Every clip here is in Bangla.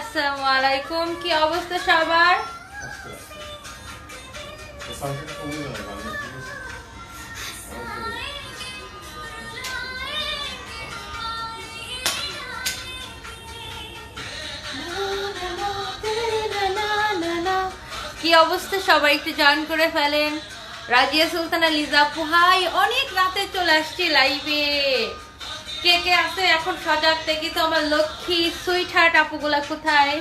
আসসালামু আলাইকুম। কি অবস্থা সবার? কি অবস্থা সবাই, একটু জয়েন করে ফেলেন। রাজিয়া সুলতানা, লিজা আপু হাই, অনেক রাতে চলে আসছি লাইভে। কে কে আছে এখন সজাগ দেখি তো। আমার লক্ষ্মী সুইট হার্ট আপুগুলা কোথায়?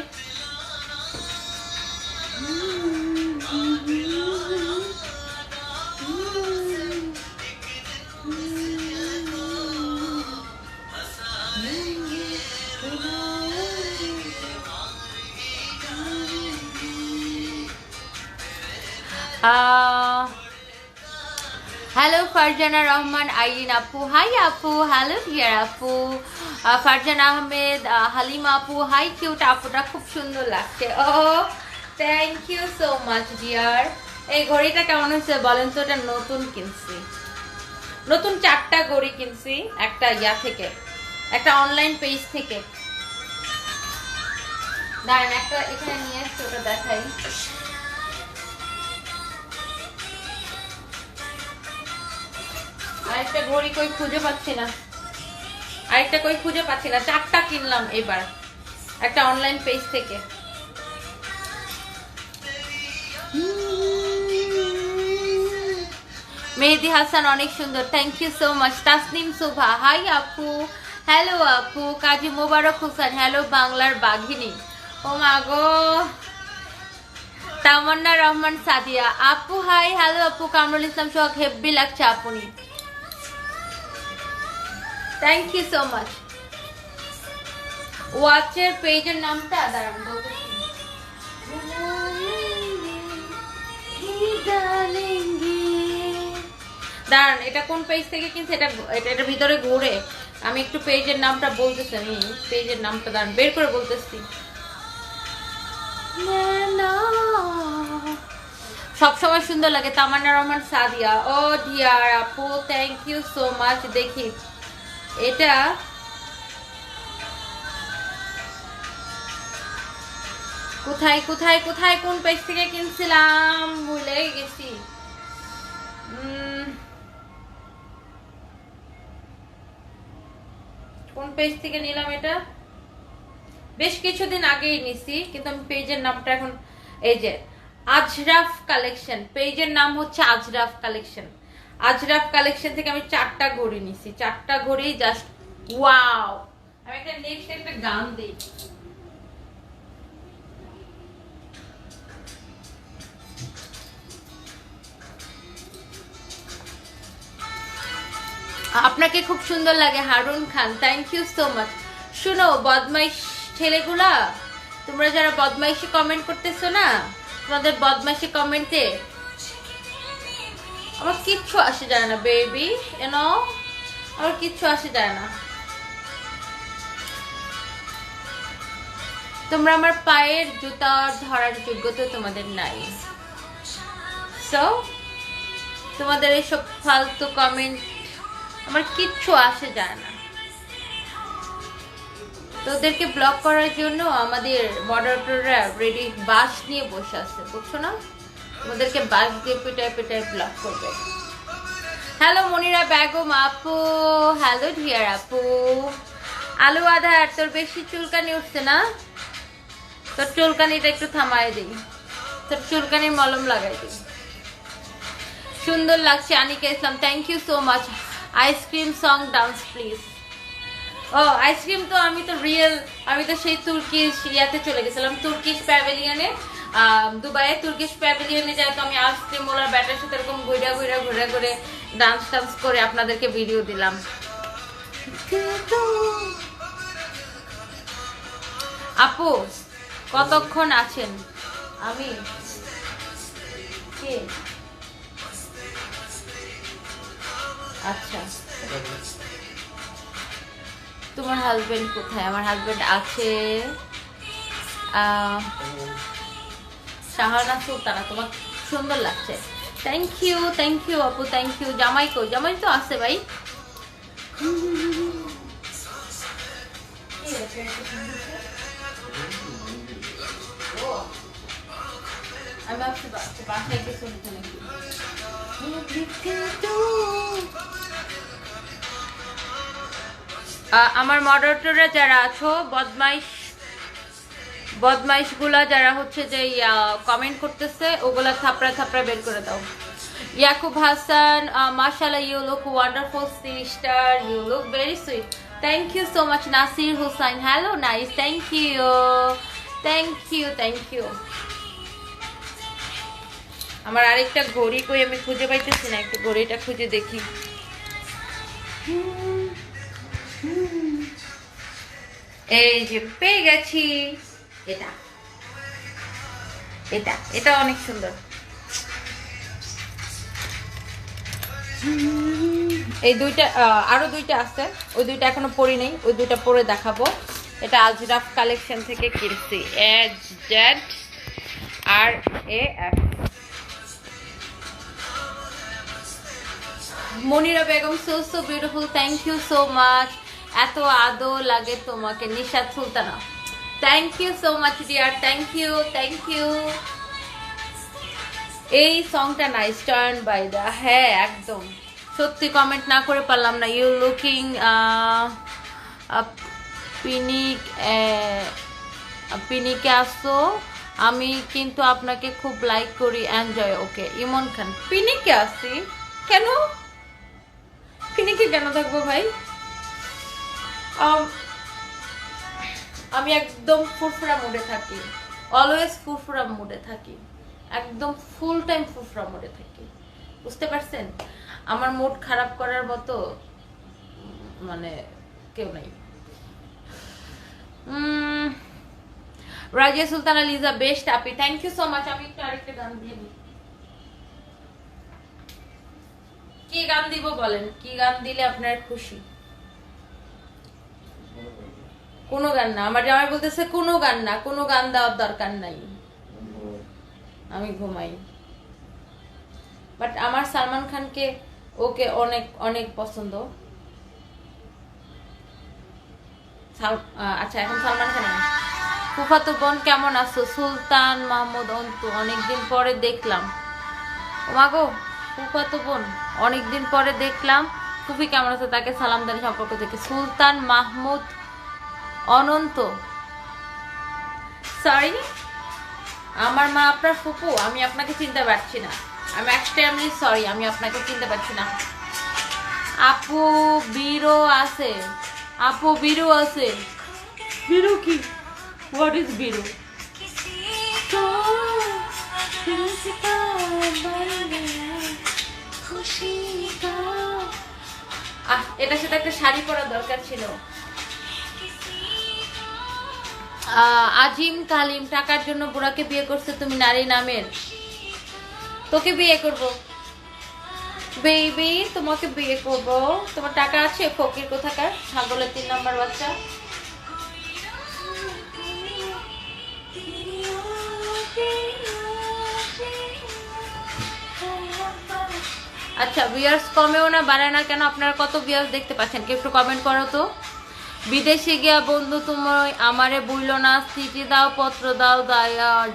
হ্যালো ফারজানা রহমান, আইরিন আপু হাই আপু, হ্যালো ডিয়ার আপু। ফারজানা আহমেদ, হালিমা আপু হাই, কিউট আপুটা খুব সুন্দর লাগছে। Oh thank you so much dear. এই ঘড়িটা কেমন হয়েছে বলেন তো? এটা নতুন কিনছি, নতুন 4টা ঘড়ি কিনছি একটা ইয়া থেকে, একটা অনলাইন পেজ থেকে। দাঁড়ান, একটা এখানে নিয়ে এসছি, ওটা দেখাই। আরেকটা ঘড়ি কই খুঁজে পাচ্ছি না, আরেকটা কই খুঁজে পাচ্ছি না। 4টা কিনলাম এবার একটা অনলাইন পেজ থেকে। মেহেদি হাসান অনেক সুন্দর, thank you so much. Tasnim Shobha hi আপু, হ্যালো আপু। কাজী মোবারক হোসেন, হ্যালো বাংলার বাঘিনী। ও মা গো। তামান্না রহমান সাদিয়া আপু হাই, হ্যালো আপু। কামরুল ইসলাম সোহাগ, হেব্বি লাগছে আপনি, থ্যাংক ইউ সো মাচ। ওয়াচের পেজের নামটা দাঁড়ান দাঁড়ান, এটা কোন পেজ থেকে কিনছে? এটা ভিতরে ঘুরে আমি একটু পেজের নামটা বলতেছি। আমি পেজের নামটা দাঁড়ান বের করে বলতেছি। সবসময় সুন্দর লাগে। তামান্না রহমান সাদিয়া, ও ডিয়ার আপু থ্যাংক ইউ সো মাচ। দেখি এটা কোথায় কোথায় কোথায় কোন পেজ থেকে কিনছিলাম ভুলে গেছি। কোন পেজ থেকে নিলাম এটা? বেশ কিছুদিন আগেই নিছি, কিন্তু আমি পেজের নামটা এখন, এই যে আজরাফ কালেকশন, পেজের নাম হচ্ছে আজরাফ কালেকশন। আজরাফ কালেকশন থেকে আমি 4টা ঘড়ি নিছি, 4টা ঘড়ি জাস্ট ওয়াও। আমি একটা নেক্সট একটা গান দিই। আপনাকে খুব সুন্দর লাগে হারুন খান, থ্যাংক ইউ সো মাচ। শুনো বদমাইশ ছেলেগুলা, তোমরা যারা বদমাইশি কমেন্ট করতেছো না, তোমাদের বদমাইশি কমেন্টে আমার কিচ্ছু আসে যায় না বেবি, এনো আমার কিচ্ছু আসে যায় না। তোমরা আমার পায়ের জুতা ধরার যোগ্যতা তোমাদের নাই। সো তোমাদের এইসব ফালতু কমেন্ট আমার কিচ্ছু আসে যায় না। তোদেরকে ব্লক করার জন্য আমাদের মডারেটররা রেডি বাস নিয়ে বসে আছে, বুঝছো না? তোমাদেরকে বাস দিয়ে পিটায় পিটায় ব্লক করবে। হ্যালো মনিরা বেগম আপু, হ্যালো ডিয়ার আপু। আলু আধার, তোর বেশি চুলকানি উঠছে না? তোর চুলকানিটা একটু থামায় দিই, তোর চুলকানির মলম লাগাই দিই। সুন্দর লাগছে Anika Islam, thank you so much. Ice cream song dance please. Oh ice cream তো আমি তো রিয়েল, আমি তো সেই তুর্কিশ ইয়াতে চলে গেছিলাম, তুর্কিশ প্যাভিলিয়নে, দুবাইয়ে তুর্কিশ প্যাভিলিয়নে যাই। তো আমি আইসক্রিম ওলার ব্যাটার সাথে এরকম ঘুরে ঘুরে ঘুরে ঘুরে ডান্স টান্স করে আপনাদেরকে ভিডিও দিলাম। আপু কতক্ষণ আছেন? আমি কে? আচ্ছা, তোমার হাজবেন্ড কোথায়? আমার হাজবেন্ড আছে শাহানা সুলতানা, তোমার সুন্দর লাগছে, থ্যাংক ইউ আপু, থ্যাংক ইউ। জামাই কো? জামাই তো আছে ভাই। ও আমি ভাবছি বাসায় গিয়ে চলতে নাকি। আমার মডারেটররা যারা আছো, বদমাইশগুলা যারা হচ্ছে যে কমেন্ট করতেছে ওগুলা থাপড়া থাপড়া বের করে দাও। ইয়াকুব হাসান, মাশাআল্লাহ, you look wonderful sister, you look very sweet, thank you so much. Nasir Hussain, hello nice, thank you, thank you, thank you. আমার আরেকটা ঘড়ি কই আমি খুঁজে পাইতেছি না, একটু ঘড়িটা খুঁজে দেখি। এই যে পেয়ে গেছি, এটা এটা এটা অনেক সুন্দর। এই দুইটা আরো দুইটা আছে, ওই দুইটা এখনো পরি নেই, ওই দুইটা পরে দেখাবো। এটা আজরাফ কালেকশন থেকে কিনছি, ZRAF। Monira Begum, so beautiful, thank you so much. এত আদর লাগে তোমাকে। Nishat Sultana, thank you so much dear, thank you, thank you. এই সংটা নাইস, টার্ন বাই দা, হ্যাঁ একদম সত্যি, কমেন্ট না করে পারলাম না। ইউ লুকিং পিনিকে আসো, আমি কিন্তু আপনাকে খুব লাইক করি, এনজয়। ওকে ইমন খান, পিনিকে আসি কেন? পিনিকে কেন থাকবো ভাই? আমি একদম ফুরফুরা মুডে থাকি, অলওয়েজ ফুরফুরা মুডে থাকি, একদম ফুল টাইম ফুরফুরা মুডে থাকি, বুঝতে পারছেন? আমার মুড খারাপ করার মতো মানে কেউ নাই। Razia Sultana Liza, best Api, thank you so much. আমি একটু আরেকটা গান দিয়ে দিই। কি গান দিব বলেন? কি গান দিলে আপনার খুশি? কোনো গান না, আমার জামাই বলতেছে কোনো গান না, কোনো গান দেওয়ার দরকার নাই, আমি ঘুমাই। বাট আমার সালমান খানকে ওকে অনেক অনেক পছন্দ। আচ্ছা এখন সালমান খান। ফুফাতো বোন কেমন আছো? সুলতান মাহমুদ অন্তু, অনেকদিন পরে দেখলাম। ওমাগো ফুফাতো বোন অনেকদিন পরে দেখলাম, ফুফি কেমন আছে তাকে সালাম দেন সম্পর্ক থেকে। সুলতান মাহমুদ অনন্ত, সরি আমার মা আপনার ফুপু, আমি আপনাকে চিনতে পারছি না, আমি এক্সট্রিমলি সরি, আমি আপনাকে চিনতে পারছি না। আপু বিরো আছে, আপু বিরু আছে। বিরু কি? হোয়াট ইজ বিরু? এটার সাথে একটা শাড়ি পরা দরকার ছিল। আজিম কালিম, টাকার জন্য বুড়াকে বিয়ে করছে তুমি, নারী নামের। তোকে বিয়ে করব বেবি, তোমাকে বিয়ে করব। তোমার টাকা আছে? ফকির কোথাকার, ছাগলের 3 নম্বর বাচ্চা। আচ্ছা ভিউয়ার্স কমেও না বাড়ায় না কেন? আপনারা কত ভিউয়ার্স দেখতে পাচ্ছেন কি একটু কমেন্ট করো তো। বিদেশে গিয়া বন্ধু তুমি আমারে বইল না, চিঠি দাও পত্র দাও,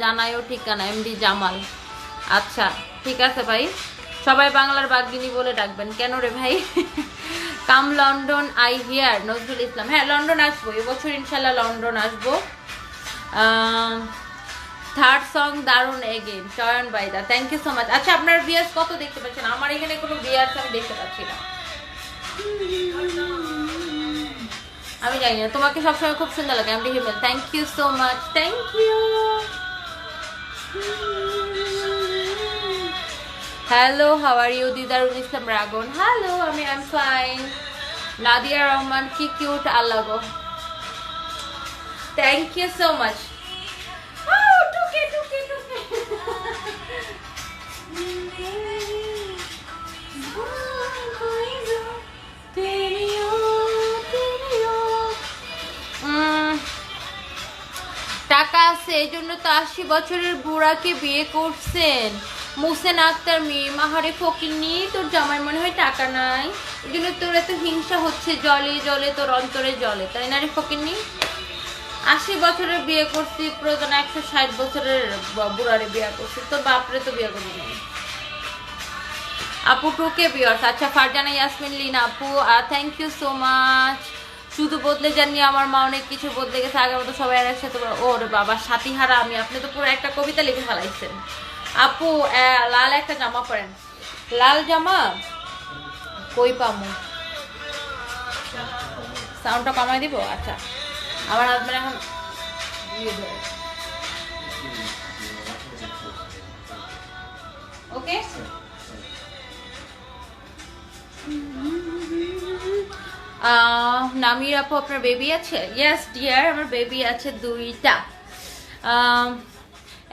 জানাইও ঠিকানা। এমডি জামাল, আচ্ছা ঠিক আছে ভাই, সবাই বাংলার বাগিনী বলে ডাকবেন। কেন রে ভাই? কাম London I here, Nazrul Islam. হ্যাঁ লন্ডন আসবো এবছর ইনশাল্লাহ, লন্ডন আসবো। থার্ড সং দারুন এগেইন, চয়ন বাইদা, থ্যাংক ইউ সো মাচ। আচ্ছা আপনার ভিউয়ার্স কত দেখতে পাচ্ছেন? আমার এখানে কোনো ভিউয়ার্স আমি দেখতে পাচ্ছি না, আমি জানি না। তোমাকে সবসময় খুব সুন্দর লাগে, MD Himel, thank you so much, thank you. Hello how are you? Didarul Islam Ragon, hello, I am fine. Nadia Rahman, কি কিউট, আল্লাহ গো, থ্যাংক ইউ সো মাচ। টাকা আছে এই জন্য তো 80 বছরের বুড়াকে বিয়ে করছেন। মুহসেন আক্তার মিম, আহারে ফকিন্নি, তোর জামাই মনে হয় টাকা নাই, এই জন্য তোর এত হিংসা হচ্ছে, জলে জলে তোর অন্তরে জলে, তাই না রে ফকিন্নি? 80 বছরের বিয়ে করছি, প্রয়োজন 160 বছরের বুড়ারে বিয়ে করছি, তো বাপরে তো বিয়ে করি নাই। আপু টুকে বিয়ার্স। আচ্ছা ফারজানা ইয়াসমিন লিনা আপু থ্যাংক ইউ সো মাচ। শুধু বদলে যাননি আমার মা, অনেক কিছু বদলে গেছে, আগের মতো সবাই একসাথে। ওরে বাবা সাথীহারা আমি, আপনি তো পুরো একটা কবিতা লিখে ফেলাইছেন। আপু লাল একটা জামা পরেন, লাল জামা কই পামু? সাউন্ডটা কমাই দিব। আচ্ছা আমার হাজবেন্ড এখন ওকে। নামির আপু আপনার বেবি আছে? ইয়েস ডিয়ার, আমার বেবি আছে 2টা।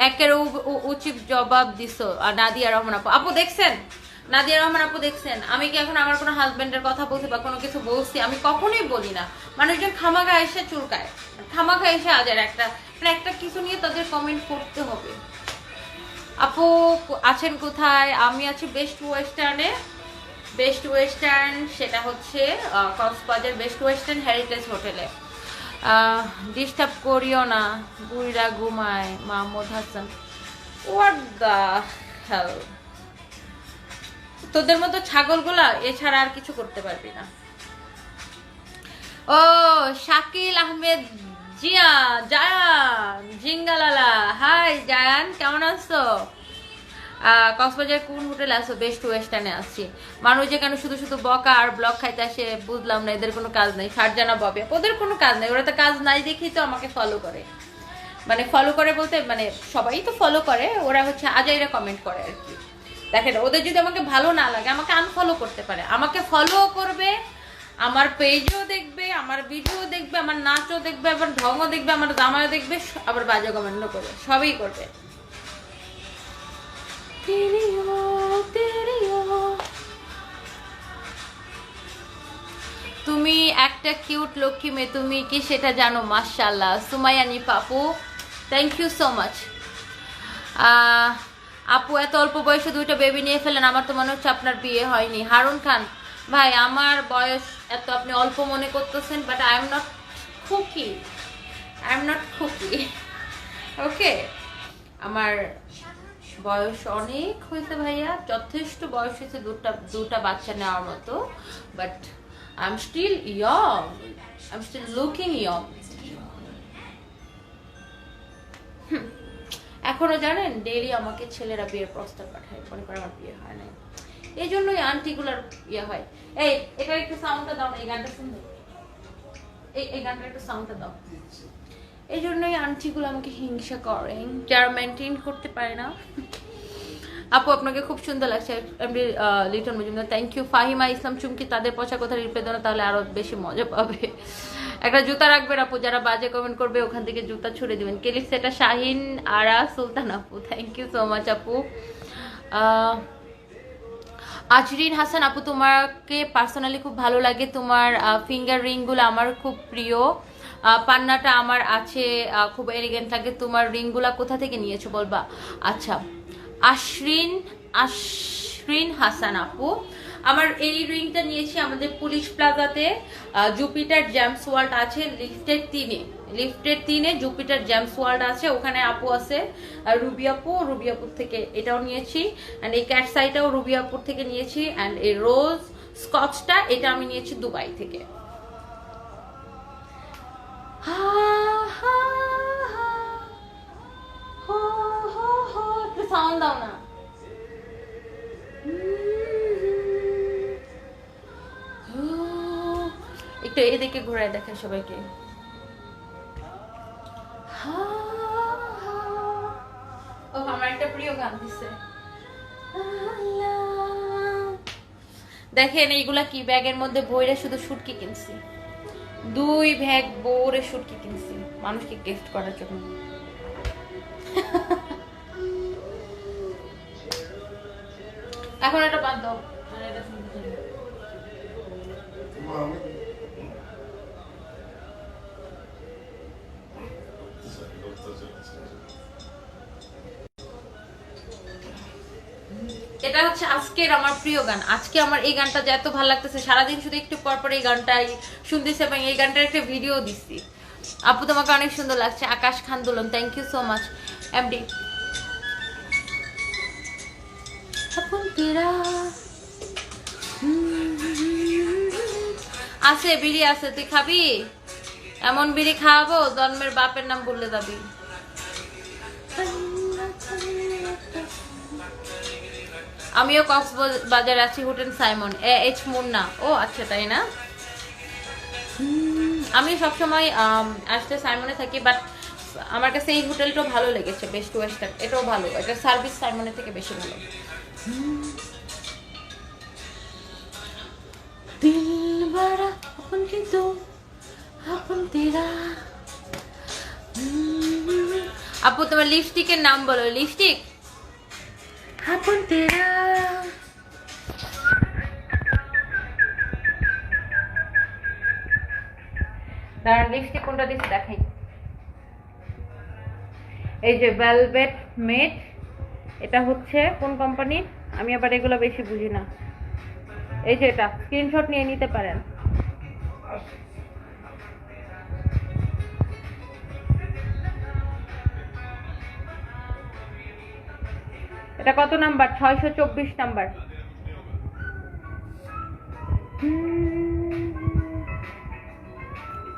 একের উচিত জবাব দিছো। নাদিয়া রহমান আপু, আপু দেখছেন? নাদিয়া রহমান আপু দেখছেন আমি কি এখন আমার কোনো হাজবেন্ডের কথা বলছি বা কোনো কিছু বলছি? আমি কখনোই বলি না। মানুষজন খামাখা এসে চুলকায়, খামাখা এসে আজের একটা মানে একটা কিছু নিয়ে তাদের কমেন্ট করতে হবে। আপু আছেন কোথায়? আমি আছি বেস্ট ওয়েস্টার্নে। বেস্ট ওয়েস্টার্ন সেটা হচ্ছে কক্সবাজার বেস্ট ওয়েস্টার্ন হেরিটেজ হোটেলে। ডিস্টার্ব করিও না, বুড়িরা ঘুমায়। Mahmud Hasan, what the hell? তোদের মতো ছাগলগুলা এছাড়া আর কিছু করতে পারবি না। ও শাকিল আহমেদ জিয়া জায়ান জিঙ্গালালা, হাই জায়ান কেমন আছো? কক্সবাজার কোন হোটেলে আসো? বেস্ট ওয়েস্টার্নে আসছি। মানুষ যে কেন শুধু শুধু বকা আর ব্লক খাইতে আসে বুঝলাম না, এদের কোনো কাজ নেই। ফারজানা ববে, ওদের কোনো কাজ নেই, ওরা তো কাজ নাই দেখেই তো আমাকে ফলো করে। মানে ফলো করে বলতে মানে সবাই তো ফলো করে, ওরা হচ্ছে আজাইরা কমেন্ট করে আর কি। দেখেন ওদের যদি আমাকে ভালো না লাগে আমাকে আনফলো করতে পারে, আমাকে ফলো করবে, আমার পেজও দেখবে, আমার ভিডিও দেখবে, আমার নাচও দেখবে, আবার ঢংও দেখবে, আমার জামাও দেখবে, আবার বাজে কমেন্টও করবে, সবই করবে। তুমি একটা কিউট লক্ষ্মী মেয়ে, তুমি কি সেটা জানো? মাশাআল্লাহ। Sumaiyani Papu thank you so much. আপু এত অল্প বয়সে 2টা বেবি নিয়ে ফেলেন, আমার তো মনে হচ্ছে আপনার বিয়ে হয়নি। হারুন খান ভাই আমার বয়স এত আপনি অল্প মনে করতেছেন, বাট আই এম নট খুকি, আই এম নট খুকি, ওকে? আমার বয়স অনেক হয়েছে ভাইয়া, যথেষ্ট বয়স হয়েছে দুটা বাচ্চা নেওয়ার মতো, but I am still young, I am still looking young. এখনো জানেন ডেইলি আমাকে ছেলেরা বিয়ের প্রস্তাব পাঠায়, মনে করে আমার বিয়ে হয় না, এই জন্যই আন্টিগুলার ইয়ে হয়। এই এটা একটু সাউন্ডটা দাও না, এই গানটা শুনবে, এই গানটা একটু সাউন্ডটা দাও। এই জন্যই আন্টিগুলো আমাকে হিংসা করে, যারা মেনটেন করতে পারে না। আপু আপনাকে খুব সুন্দর লাগছে, MD Liton Majumder thank you. Fahima Islam Chumki, তাদের পয়সা কথা রিপ্লাই দেওয়া, তাহলে আরো বেশি মজা পাবে। একটা জুতা রাখবেন আপু, যারা বাজে কমেন্ট করবে ওখান থেকে জুতা ছুড়ে দিবেন। ক্লিক সেটা শাহিন আরা সুলতান আপু থ্যাংক ইউ সো মাচ আপু। আজরিন হাসান আপু, তোমাকে পার্সোনালি খুব ভালো লাগে, তোমার ফিঙ্গার রিংগুলো আমার খুব প্রিয়, পান্নাটা আমার আছে, খুব এলিগেন্ট লাগে, তোমার রিংগুলা কোথা থেকে নিয়েছো বলবা? আচ্ছা আশরিন হাসান আপু, আমার এই রিংটা নিয়েছি আমাদের পুলিশ প্লাজাতে, জুপিটার জেমস ওয়ার্ল্ড আছে লিফটের 3-এ জুপিটার জেমস ওয়ার্ল্ড আছে, ওখানে আপু আছে রুবি আপুর থেকে এটাও নিয়েছি, অ্যান্ড এই ক্যাট সাইটাও রুবি আপুর থেকে নিয়েছি, অ্যান্ড এই রোজ স্কচটা এটা আমি নিয়েছি দুবাই থেকে। সাউন্ড দাও না। একটু এদিকে ঘুরায় দেখেন সবাইকে। ও আমার একটা প্রিয় গান দিছে, দেখেন এইগুলা কি ব্যাগের মধ্যে বইরে শুধু শুটকি কিনছি, 2 ব্যাগ বইরে শুটকি কিনছি মানুষকে গিফট করার জন্য। এখন এটা বাদ দাও, এটা হচ্ছে আজকের আমার প্রিয় গান। আজকে আমার এই গানটা যে এত ভালো লাগতেছে, সারাদিন শুধু একটু পর পর এই গানটাই শুনতেছি এবং এই গানটার একটা ভিডিও দিচ্ছি। আপু তোমাকে অনেক সুন্দর লাগছে। Akash Khan Dulon, thank you so much. MD Apon তেরা আছে, বিড়ি আছে, তুই খাবি? এমন বিড়ি খাওয়াবো জন্মের বাপের নাম বললে যাবি। আমিও কক্সবাজার আছি, হোটেল সাইমন এইচ মুন্না। ও আচ্ছা, তাই না? আমি সবসময় আসতে সাইমনে থাকি, বাট আমার কাছে এই হোটেলটাও ভালো লেগেছে, বেস্ট ওয়েস্টার্ন, এটাও ভালো, এটা সার্ভিস সাইমনের থেকে বেশি ভালো। দিল বড়া আপন কি তো আপন তেরা। আপু তোমার লিপস্টিকের নাম বলো। লিপস্টিক আপন তেরা। দাঁড়ান, লিপস্টিক কোনটা দিচ্ছি দেখাই। এই যে ভেলভেট মেট, এটা হচ্ছে কোন কোম্পানির আমি আবার এগুলো বেশি বুঝি না। এই যে এটা স্ক্রিনশট নিয়ে নিতে পারেন। এটা কত নাম্বার? 624 নাম্বার।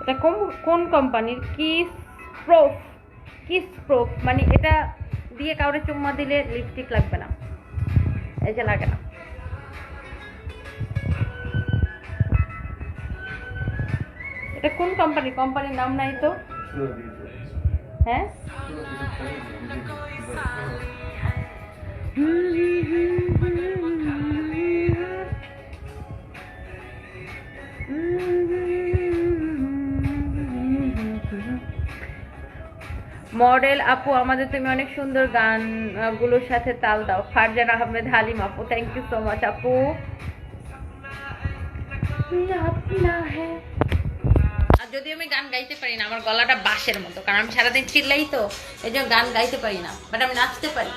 এটা কোন কোম্পানির? কিস প্রুফ, মানে এটা দিয়ে কাউরে চুম্মা দিলে লিপস্টিক লাগবে না, এই যে লাগে না। এটা কোন কোম্পানির নাম নাই তো? হ্যাঁ, মডেল আপু আমাদের তুমি অনেক সুন্দর গান গুলোর সাথে তাল দাও। ফারজান আহমেদ হালিম আপু, থ্যাংক ইউ সো মাচ আপু। আর যদি আমি গান গাইতে পারি না, আমার গলাটা বাঁশের মতো, কারণ আমি সারাদিন চিল্লাই তো, এই জন্য গান গাইতে পারি না, বাট আমি নাচতে পারি।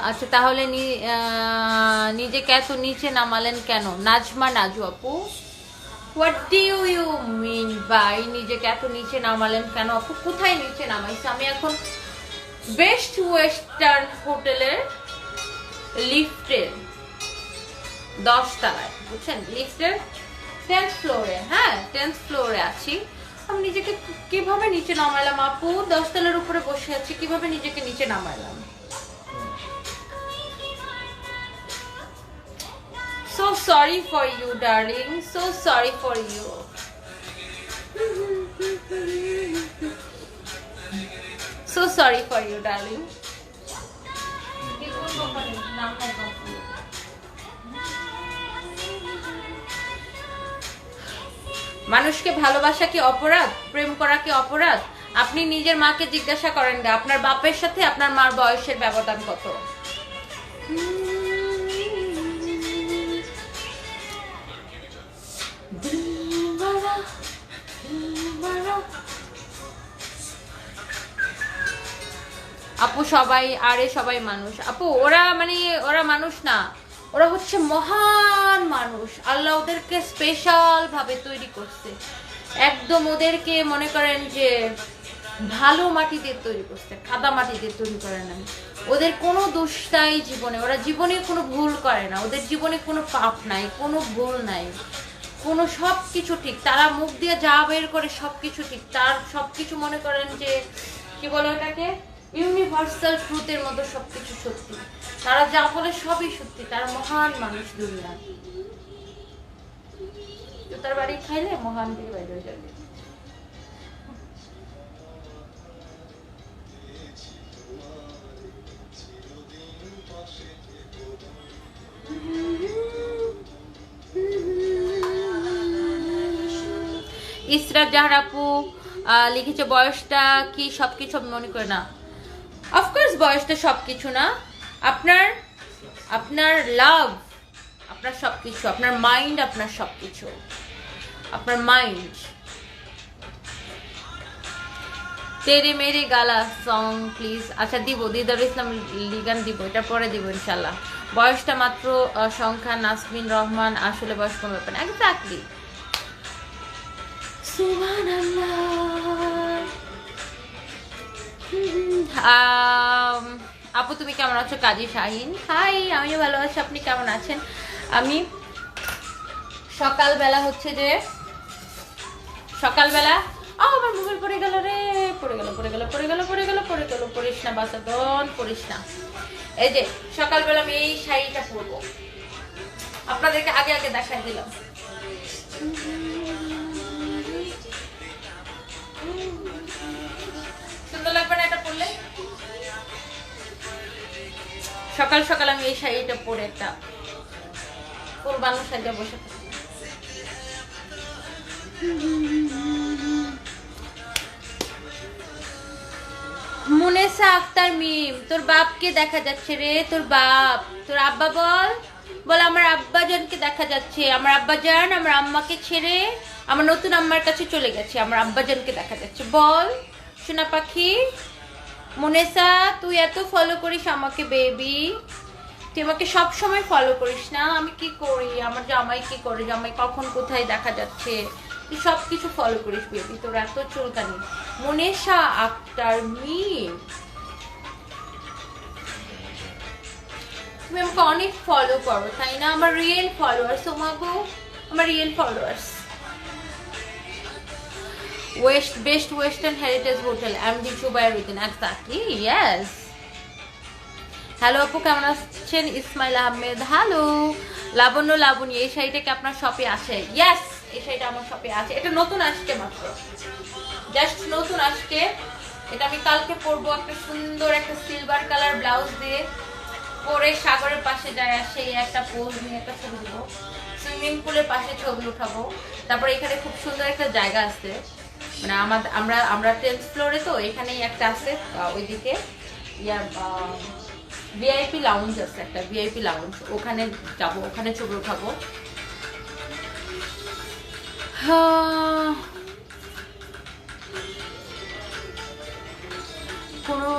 আচ্ছা, তাহলে নিজেকে এত নিচে নামালেন কেন? নাজমা নাজু আপু, what do you mean by নিজেকে এত নিচে নামালেন কেন আপু? কোথায় নিচে নামাইছে? আমি এখন বেস্ট ওয়েস্টার্ন হোটেলের লিফটের 10 তলায়, বুঝছেন, লিফটের 10th ফ্লোরে। হ্যাঁ, 10th ফ্লোরে আছি। আমি নিজেকে কিভাবে নিচে নামাইলাম আপু? 10 তলার উপরে বসে আছি, কিভাবে নিজেকে নিচে নামাইলাম? So sorry for you, darling. So sorry for you. So sorry for you, darling. মানুষকে ভালোবাসা কি অপরাধ? প্রেম করা কি অপরাধ? আপনি নিজের মাকে জিজ্ঞাসা করেন না, আপনার বাপের সাথে আপনার মার বয়সের ব্যবধান কত? আপু সবাই মানুষ আপু। ওরা মানুষ না, ওরা হচ্ছে মহান মানুষ। আল্লাহ ওদেরকে স্পেশাল ভাবে তৈরি করছে, একদম ওদেরকে মনে করেন যে ভালো মাটি দিয়ে তৈরি করছে, কাদা মাটি দিয়ে তৈরি করে না। ওদের কোনো দোষ নাই জীবনে, ওরা জীবনে কোনো ভুল করে না, ওদের জীবনে কোনো পাপ নাই, কোনো ভুল নাই, কোনো সবকিছু ঠিক। তারা মুখ দিয়ে যা বের করে সবকিছু ঠিক, তার সবকিছু মনে করেন যে কি বলে ওটাকে, ইউনিভার্সাল ট্রুথের মতো সবকিছু সত্যি। তারা যা বলে সবই সত্যি। তারা মহান মানুষ দুনিয়া। জুতার বাড়ি খাইলে মহান দিয়ে বাইরে হয়ে যাবে। ইসরাত জাহার আপু লিখেছে বয়সটা কি সবকিছু? মনে করে না, অফকোর্স বয়সটা সবকিছু না। আপনার লাভ আপনার সবকিছু, আপনার মাইন্ড আপনার সবকিছু, আপনার মাইন্ড। তেরে মেরে গালা সং প্লিজ। আচ্ছা দিব, দিদার ইসলাম লিগান দিব, এটা পরে দিব ইনশাল্লাহ। বয়সটা মাত্র সংখ্যা, নাসমিন রহমান আসলে বয়স কোনো ব্যাপার না। এক্স্যাক্টলি, আপু তুমি কেমন আছো? কাজী শাহিন, হাই, আমিও ভালো আছি, আপনি কেমন আছেন? আমি সকালবেলা হচ্ছে যে সকালবেলা আমার মোবাইল পড়ে গেল রে, পড়ে গেল পড়ে গেল পড়ে গেল পড়ে গেল পড়ে গেল, পড়িস না বাচ্চাদন, পড়িস না। এই যে সকালবেলা আমি এই শাড়িটা পরবো, আপনাদেরকে আগে আগে দেখাই দিলাম। সুন্দর লাগবে না এটা পরলে? সকাল সকাল আমি এই শাড়িটা পরে একটা কোরবানো সাজা বসে থাকি। মুনেসা আক্তার মিম, তোর বাপকে দেখা যাচ্ছে রে, তোর বাপ, তোর আব্বা বল, বল আমার আব্বাজানকে দেখা যাচ্ছে। আমার আব্বাজান আমার আম্মাকে ছেড়ে আমার নতুন আম্মার কাছে চলে গেছে, আমার আব্বাজানকে দেখা যাচ্ছে, বল সোনা পাখি। মুনেসা তুই এত ফলো করিস আমাকে বেবি, তুই আমাকে সব সময় ফলো করিস না, আমি কি করি, আমার জামাই কি করে, জামাই কখন কোথায় দেখা যাচ্ছে, তুই সব কিছু ফলো করিস বেবি, তোর এত চুলকানি। মুনেসা আক্তার মিম, তুমি আমাকে অনেক ফলো করো তাই না? আমার রিয়েল ফলোয়ার্স, ওমাগো আমার real followers. Best western Heritage hotel, MD Jubairuddin, exactly, yes. Hello আপু কেমন আছেন? ইসমাইল আহমেদ, হ্যালো। লাবণ্য লাবণী, এই শাড়িটা কি আপনার শপে আছে? ইয়েস, এই শাড়িটা আমার শপে আছে, এটা নতুন আসছে মাত্র, জাস্ট নতুন আসছে। এটা আমি কালকে পরবো, একটা সুন্দর একটা সিলভার কালার ব্লাউজ দিয়ে পরে সাগরের পাশে যায়, সেই একটা পোজ নিয়ে একটা ছবি দেবো, সুইমিং পুলের পাশে ছবি উঠাবো। তারপরে এখানে খুব সুন্দর একটা জায়গা আছে, মানে আমরা 10th ফ্লোরে, তো এখানেই একটা আছে ওইদিকে ভিআইপি লাউঞ্জ আছে, একটা ভিআইপি লাউঞ্জ, ওখানে যাবো, ওখানে ছবি উঠাবো। কোনো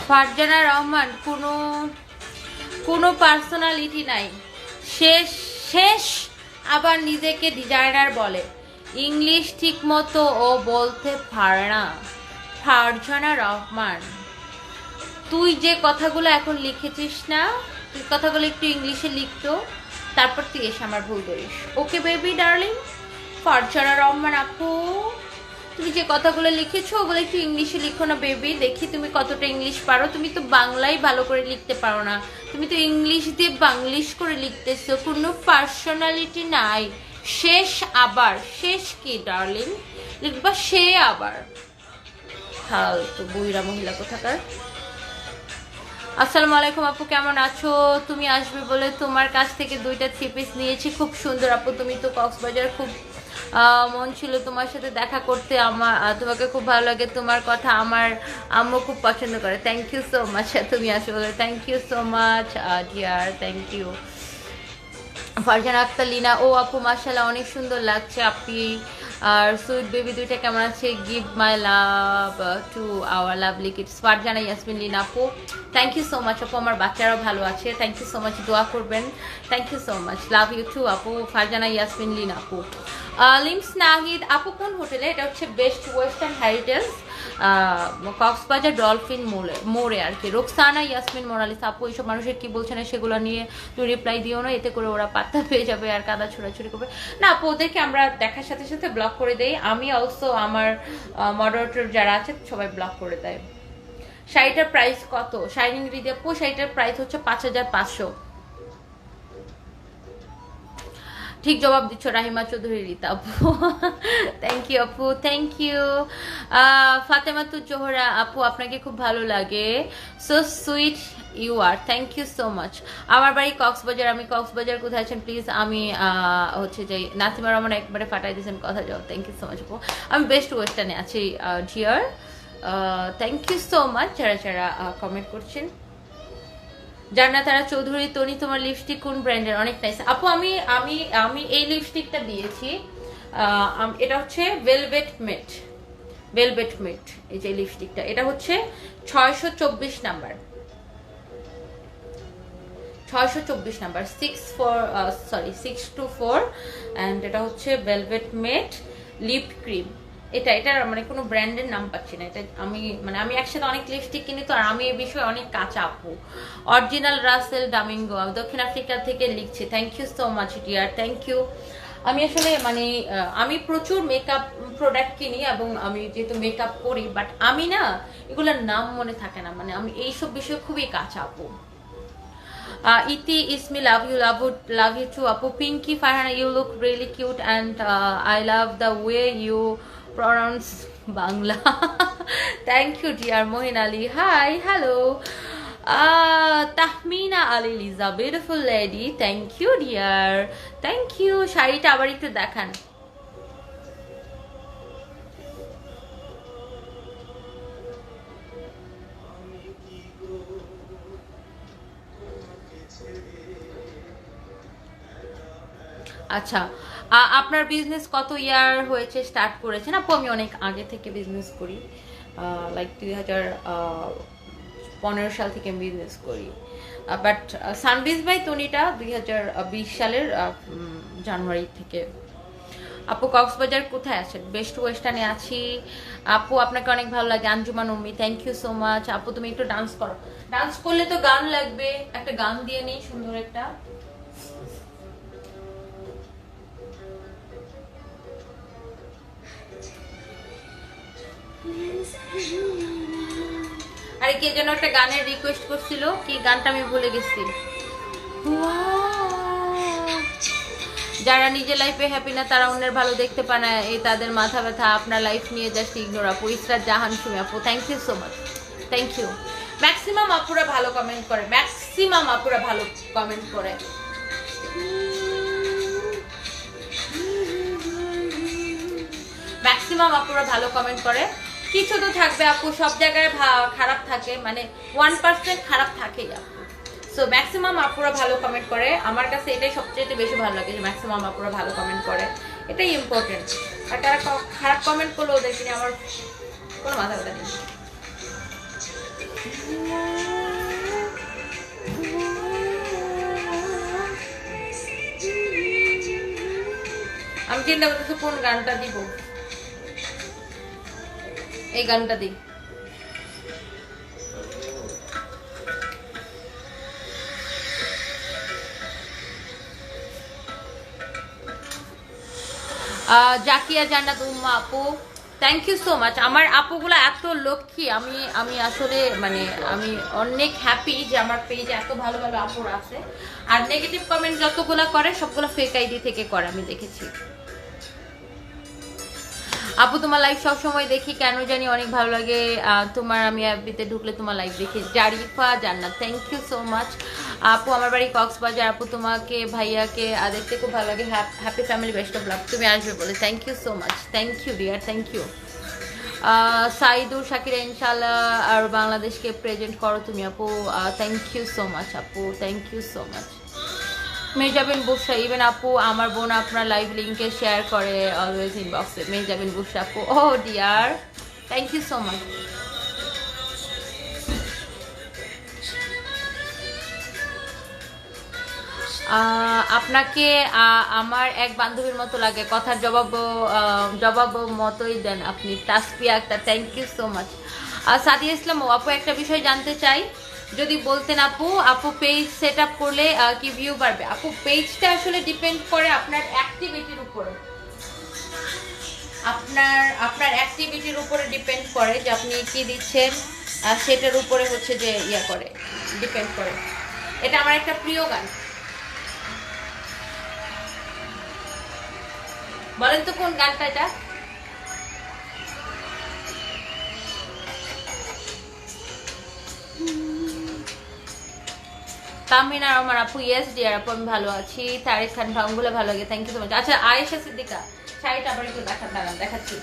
ফারজানা রহমান, কোনো পার্সোনালিটি নাই, শেষ শেষ আবার নিজেকে ডিজাইনার বলে, ইংলিশ ঠিক মতো ও বলতে পারে না। ফারজানা রহমান, তুই যে কথাগুলো এখন লিখেছিস না, তুই কথাগুলো একটু ইংলিশে লিখতো, তারপর তুই এসে আমার ভুল করিস, okay baby darling. Farzana Rahman আপু, তুমি যে কথাগুলো লিখেছো ওগুলো একটু ইংলিশে লিখো না বেবি, দেখি তুমি কতটা ইংলিশ পারো। তুমি তো বাংলাই ভালো করে লিখতে পারো না, তুমি তো ইংলিশ দিয়ে বাংলিশ করে লিখতেছো, কোনো পার্সোনালিটি নাই। শেষ আবার, শেষ কি ডার্লিং, লিখবা সে আবার, ফালতু বুইরা মহিলা কোথাকার। আসসালামু আলাইকুম আপু, কেমন আছো? তুমি আসবে বলে তোমার কাছ থেকে 2টা 3 পিস নিয়েছি, খুব সুন্দর আপু। তুমি তো কক্সবাজার, খুব মন ছিল তোমার সাথে দেখা করতে, আমার তোমাকে খুব ভালো লাগে, তোমার কথা আমার আম্মু খুব পছন্দ করে। থ্যাংক ইউ সো মাচ, তুমি আসবে বলে, thank you so much dear, thank you. Farzana Akter Lina, oh আপু মাশাআল্লাহ অনেক সুন্দর লাগছে আপনি, আর সুইট বেবি দুইটা কেমন আছে? Give my love to our lovely kids. Farzana Yasmin Lina আপু, থ্যাংক ইউ সো মাচ আপু, আমার বাচ্চারাও ভালো আছে, থ্যাংক ইউ সো মাচ, দোয়া করবেন, thank you so much, love you too আপু। ফারজানা ইয়াসমিন লিনা আপু। লিমস নাহিদ আপু, কোন হোটেলে? এটা হচ্ছে best western heritage, Cox's Bazar dolphin মোড়ে আর কি। রোকসানা ইয়াসমিন মোনালিসা আপু, এইসব মানুষের কি বলছে না সেগুলো নিয়ে তুমি রিপ্লাই দিও না, এতে করে ওরা পাত্তা পেয়ে যাবে আর কাদা ছোড়াছুড়ি করবে না আপু। ওদেরকে আমরা দেখার সাথে সাথে ব্লক করে দেই, আমি অলসো আমার মডারেটর যারা আছে সবাই ব্লক করে দেয়। শাড়িটার প্রাইস কত? শাইনিং রিদি আপু, শাড়িটার প্রাইস হচ্ছে 5500। ঠিক জবাব দিচ্ছ রাহিমা চৌধুরী রীতা আপু, থ্যাংক ইউ আপু, থ্যাংক ইউ। ফাতেমাতু জোহরা আপু, আপনাকে খুব ভালো লাগে, so sweet you are, thank you so much. আমার বাড়ি কক্সবাজার, আমি কক্সবাজার কোথায় আছেন প্লিজ? আমি হচ্ছে যে নাসিমা রহমান, একবারে ফাটাই দিয়েছেন কথা যাও, থ্যাংক ইউ সো মাচ আপু। আমি বেস্ট ওয়েস্টার্নে আছি dear, thank you so much যারা যারা কমেন্ট করছেন। জান্নাত তারা চৌধুরী, তনি তোমার লিপস্টিক কোন ব্র্যান্ডের? অনেক নাইস আপু। আমি আমি আমি এই লিপস্টিকটা দিয়েছি, এটা হচ্ছে ভেলভেট মেট। ভেলভেট মেট, এই যে লিপস্টিকটা, এটা হচ্ছে 624 নাম্বার, 624 নাম্বার, 624 অ্যান্ড এটা হচ্ছে ভেলভেট মেট লিপ ক্রিম। এটার মানে কোনো ব্র্যান্ডের নাম পাচ্ছি না। এটা আমি একসাথে অনেক লিপস্টিক কিনি তো, আর আমি এই বিষয়ে অনেক কাঁচা আপু। অরিজিনাল রাসেল ডামিঙ্গো, দক্ষিণ আফ্রিকা থেকে লিখছি। Thank you so much dear, thank you. আমি আসলে আমি প্রচুর মেকআপ প্রোডাক্ট কিনি এবং আমি যেহেতু মেকআপ করি, বাট আমি না এগুলোর নাম মনে থাকে না, আমি এইসব বিষয়ে খুবই কাঁচা আপু। Iti Ismi, love you too apu. Pinky Farhana, you look really cute and I love the way you pronounce Bangla. Thank you dear. Mohin Ali, hi, hello. Tahmina Ali Liza, beautiful lady. Thank you dear, thank you. শাড়িটা আবার একটু দেখান। আচ্ছা, আপনার বিজনেস কত ইয়ার হয়েছে স্টার্ট করেছেন? আপু আমি অনেক আগে থেকে বিজনেস করি, লাইক 2015 সাল থেকে আমি বিজনেস করি। বাট সানবিজ বাই তনিটা 2020 সালের জানুয়ারি থেকে। আপু কক্সবাজার কোথায় আছেন? বেস্ট ওয়েস্টার্নে আছি আপু, আপনাকে অনেক ভালো লাগে। Anjuman Ummi, thank you so much আপু। তুমি একটু ডান্স করো, ডান্স করলে তো গান লাগবে, একটা গান দিয়ে নেই সুন্দর একটা। আরে কে যেন একটা গানের রিকোয়েস্ট করছিল, কি গানটা আমি ভুলে গেছি। যারা নিজের লাইফে হ্যাপি না তারা অন্যের ভালো দেখতে পায় না, এই তাদের মাথা ব্যথা। আপনার লাইফ নিয়ে জাস্ট ইগনোর আপু। ইসরাত জাহান সুমি আপু, thank you so much, thank you. Maximum আপুরা ভালো কমেন্ট করে, ম্যাক্সিমাম আপুরা ভালো কমেন্ট করে। ম্যাক্সিমাম আপুরা ভালো কমেন্ট করে। কিছু তো থাকবে আপু, সব জায়গায় খারাপ থাকে, 1% খারাপ থাকেই আপু। সো ম্যাক্সিমাম আপুরা ভালো কমেন্ট করে, আমার কাছে এটাই সবচেয়ে বেশি ভালো লাগে যে ম্যাক্সিমাম আপুরা ভালো কমেন্ট করে, এটাই ইম্পর্টেন্ট। আর তারা খারাপ কমেন্ট করলে ওদেরকে নিয়ে আমার কোনো মাথা ব্যথা নেই। আমি চিন্তা করতেছি কোন গানটা দিব, এই গানটা দিই। জাকিয়া জান্নাত উম্মা আপু, থ্যাংক ইউ সো মাচ। আমার আপুগুলো এত লক্ষ্মী, আমি আসলে আমি অনেক হ্যাপি যে আমার পেজে এত ভালো ভালো আপুরা আছে। আর নেগেটিভ কমেন্ট যতগুলো করে সবগুলো ফেক আইডি থেকে করে, আমি দেখেছি। আপু তোমার লাইভ সবসময় দেখি, কেন জানি অনেক ভালো লাগে তোমার। আমি অ্যাপবিতে ঢুকলে তোমার লাইভ দেখি। জারিফা জান্নাত, থ্যাংক ইউ সো মাচ আপু। আমার বাড়ি কক্সবাজার আপু, তোমাকে ভাইয়াকে দেখতে খুব ভালো লাগে। Happy family, best of love. তুমি আসবে বলে, thank you so much, thank you dear, thank you. Saidur Shakira, ইনশাল্লাহ আর বাংলাদেশকে প্রেজেন্ট করো তুমি আপু, থ্যাংক ইউ সো মাচ আপু, thank you so much. Mejabin Busra, even আপু আমার বোন আপনার লাইভ লিঙ্কে শেয়ার করে অলওয়েজ ইনবক্সে। মেজাবিন বুসরা আপু, oh dear, thank you so much. আপনাকে আমার এক বান্ধবীর মতো লাগে, কথার জবাব মতোই দেন আপনি। Tasfia Akter, thank you so much. Sadia Islam আপু, একটা বিষয় জানতে চাই যদি বলতেন আপু পেজ সেট আপ করলে কি ভিউ বাড়বে? আপু পেজটা আসলে ডিপেন্ড করে আপনার অ্যাক্টিভিটির উপরে, আপনার অ্যাক্টিভিটির উপরে ডিপেন্ড করে যে আপনি কি দিচ্ছেন, সেটার উপরে হচ্ছে যে করে, ডিপেন্ড করে। এটা আমার একটা প্রিয় গান, বলেন তো কোন গানটা এটা? তামিনা রহমান আপু, ইয়েস ডিয়ার আপু আমি ভালো আছি। তারিক খান ভাঙ্গুলো ভালো লাগে, থ্যাংক ইউ সো মাচ। আচ্ছা আয়েশা সিদ্দিকা, শাড়িটা আবার একটু দেখাচ্ছি।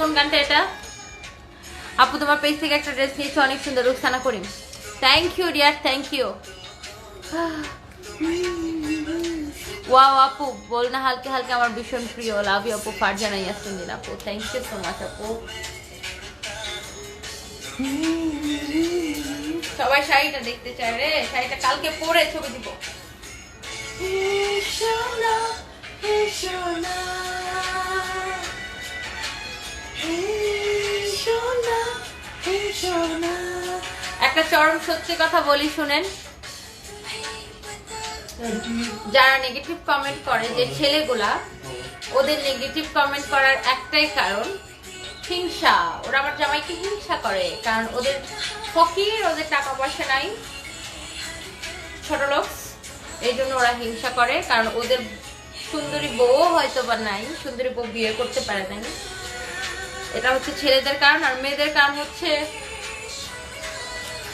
কোন গানটা এটা? আপু তোমার পেজ থেকে একটা ড্রেস নিয়েছো, অনেক সুন্দর, Ruksana Karim. Thank you dear, thank you. Wow আপু, বল না হালকা হালকা আমার ভীষণ প্রিয়, লাভ ইউ আপু। ফারজানা ইয়াসমিন আপু, থ্যাংক ইউ সো মাচ আপু। সবাই শাড়িটা দেখতে চায় রে, শাড়িটা কালকে পরে ছবি দিব। একটা চরম সত্যি কথা বলি, শুনেন। যারা নেগেটিভ কমেন্ট করে, যে ছেলেগুলা, ওদের নেগেটিভ কমেন্ট করার একটাই কারণ হিংসা। ওরা আমার জামাইকে হিংসা করে, কারণ ওদের ফকির, ওদের টাকা পয়সা নাই, ছোট লোক, এই জন্য ওরা হিংসা করে। কারণ ওদের সুন্দরী বউ হয়তো বা নাই, সুন্দরী বউ বিয়ে করতে পারে নাই। এটা হচ্ছে ছেলেদের কারণ। আর মেয়েদের কারণ হচ্ছে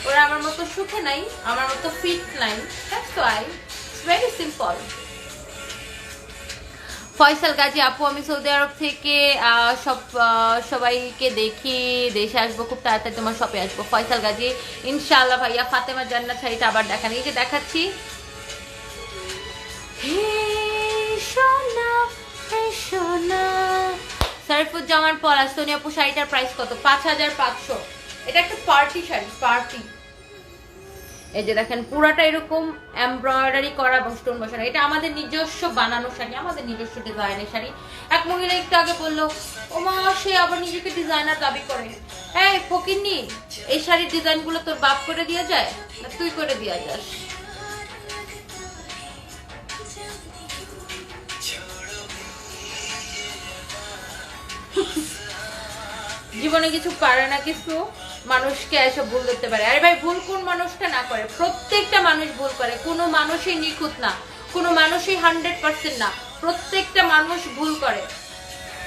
ওরা আমার মতো সুখে নাই, আমার মতো ফিট নাই। That's why, it's very simple. Faisal Gazi আপু, আমি সৌদি আরব থেকে সবাইকে দেখি, দেশে আসবো খুব তাড়াতাড়ি, তোমার শপে আসবো। ফয়সাল গাজী, ইনশাআল্লাহ ভাইয়া। ফাতেমা জান্নাত শাড়িটা আবার দেখান, এই যে দেখাচ্ছি। সারিফুজ্জামান পলাশ, সোনিয়া আপু শাড়িটার প্রাইস কত? 5500। এটা একটা পার্টি শাড়ি, পার্টি। এই যে দেখেন, পুরাটা এরকম এমব্রয়ডারি করা এবং স্টোন বসানো। এটা আমাদের নিজস্ব বানানো শাড়ি, আমাদের নিজস্ব ডিজাইনের শাড়ি। এক মহিলা একটু আগে বললো, ও মা, সে আবার নিজেকে ডিজাইনার দাবি করে। এই ফকিন্নি, এই শাড়ির ডিজাইন গুলো তোর বাপ করে দিয়ে যায় না তুই করে দিয়ে যাস? জীবনে কিছু পারে না, কিছু মানুষকে এসব ভুল করতে পারে। আরে ভাই, ভুল কোন মানুষটা না করে? প্রত্যেকটা মানুষ ভুল করে, কোনো মানুষই নিখুঁত না, কোনো মানুষই 100% না। প্রত্যেকটা মানুষ ভুল করে,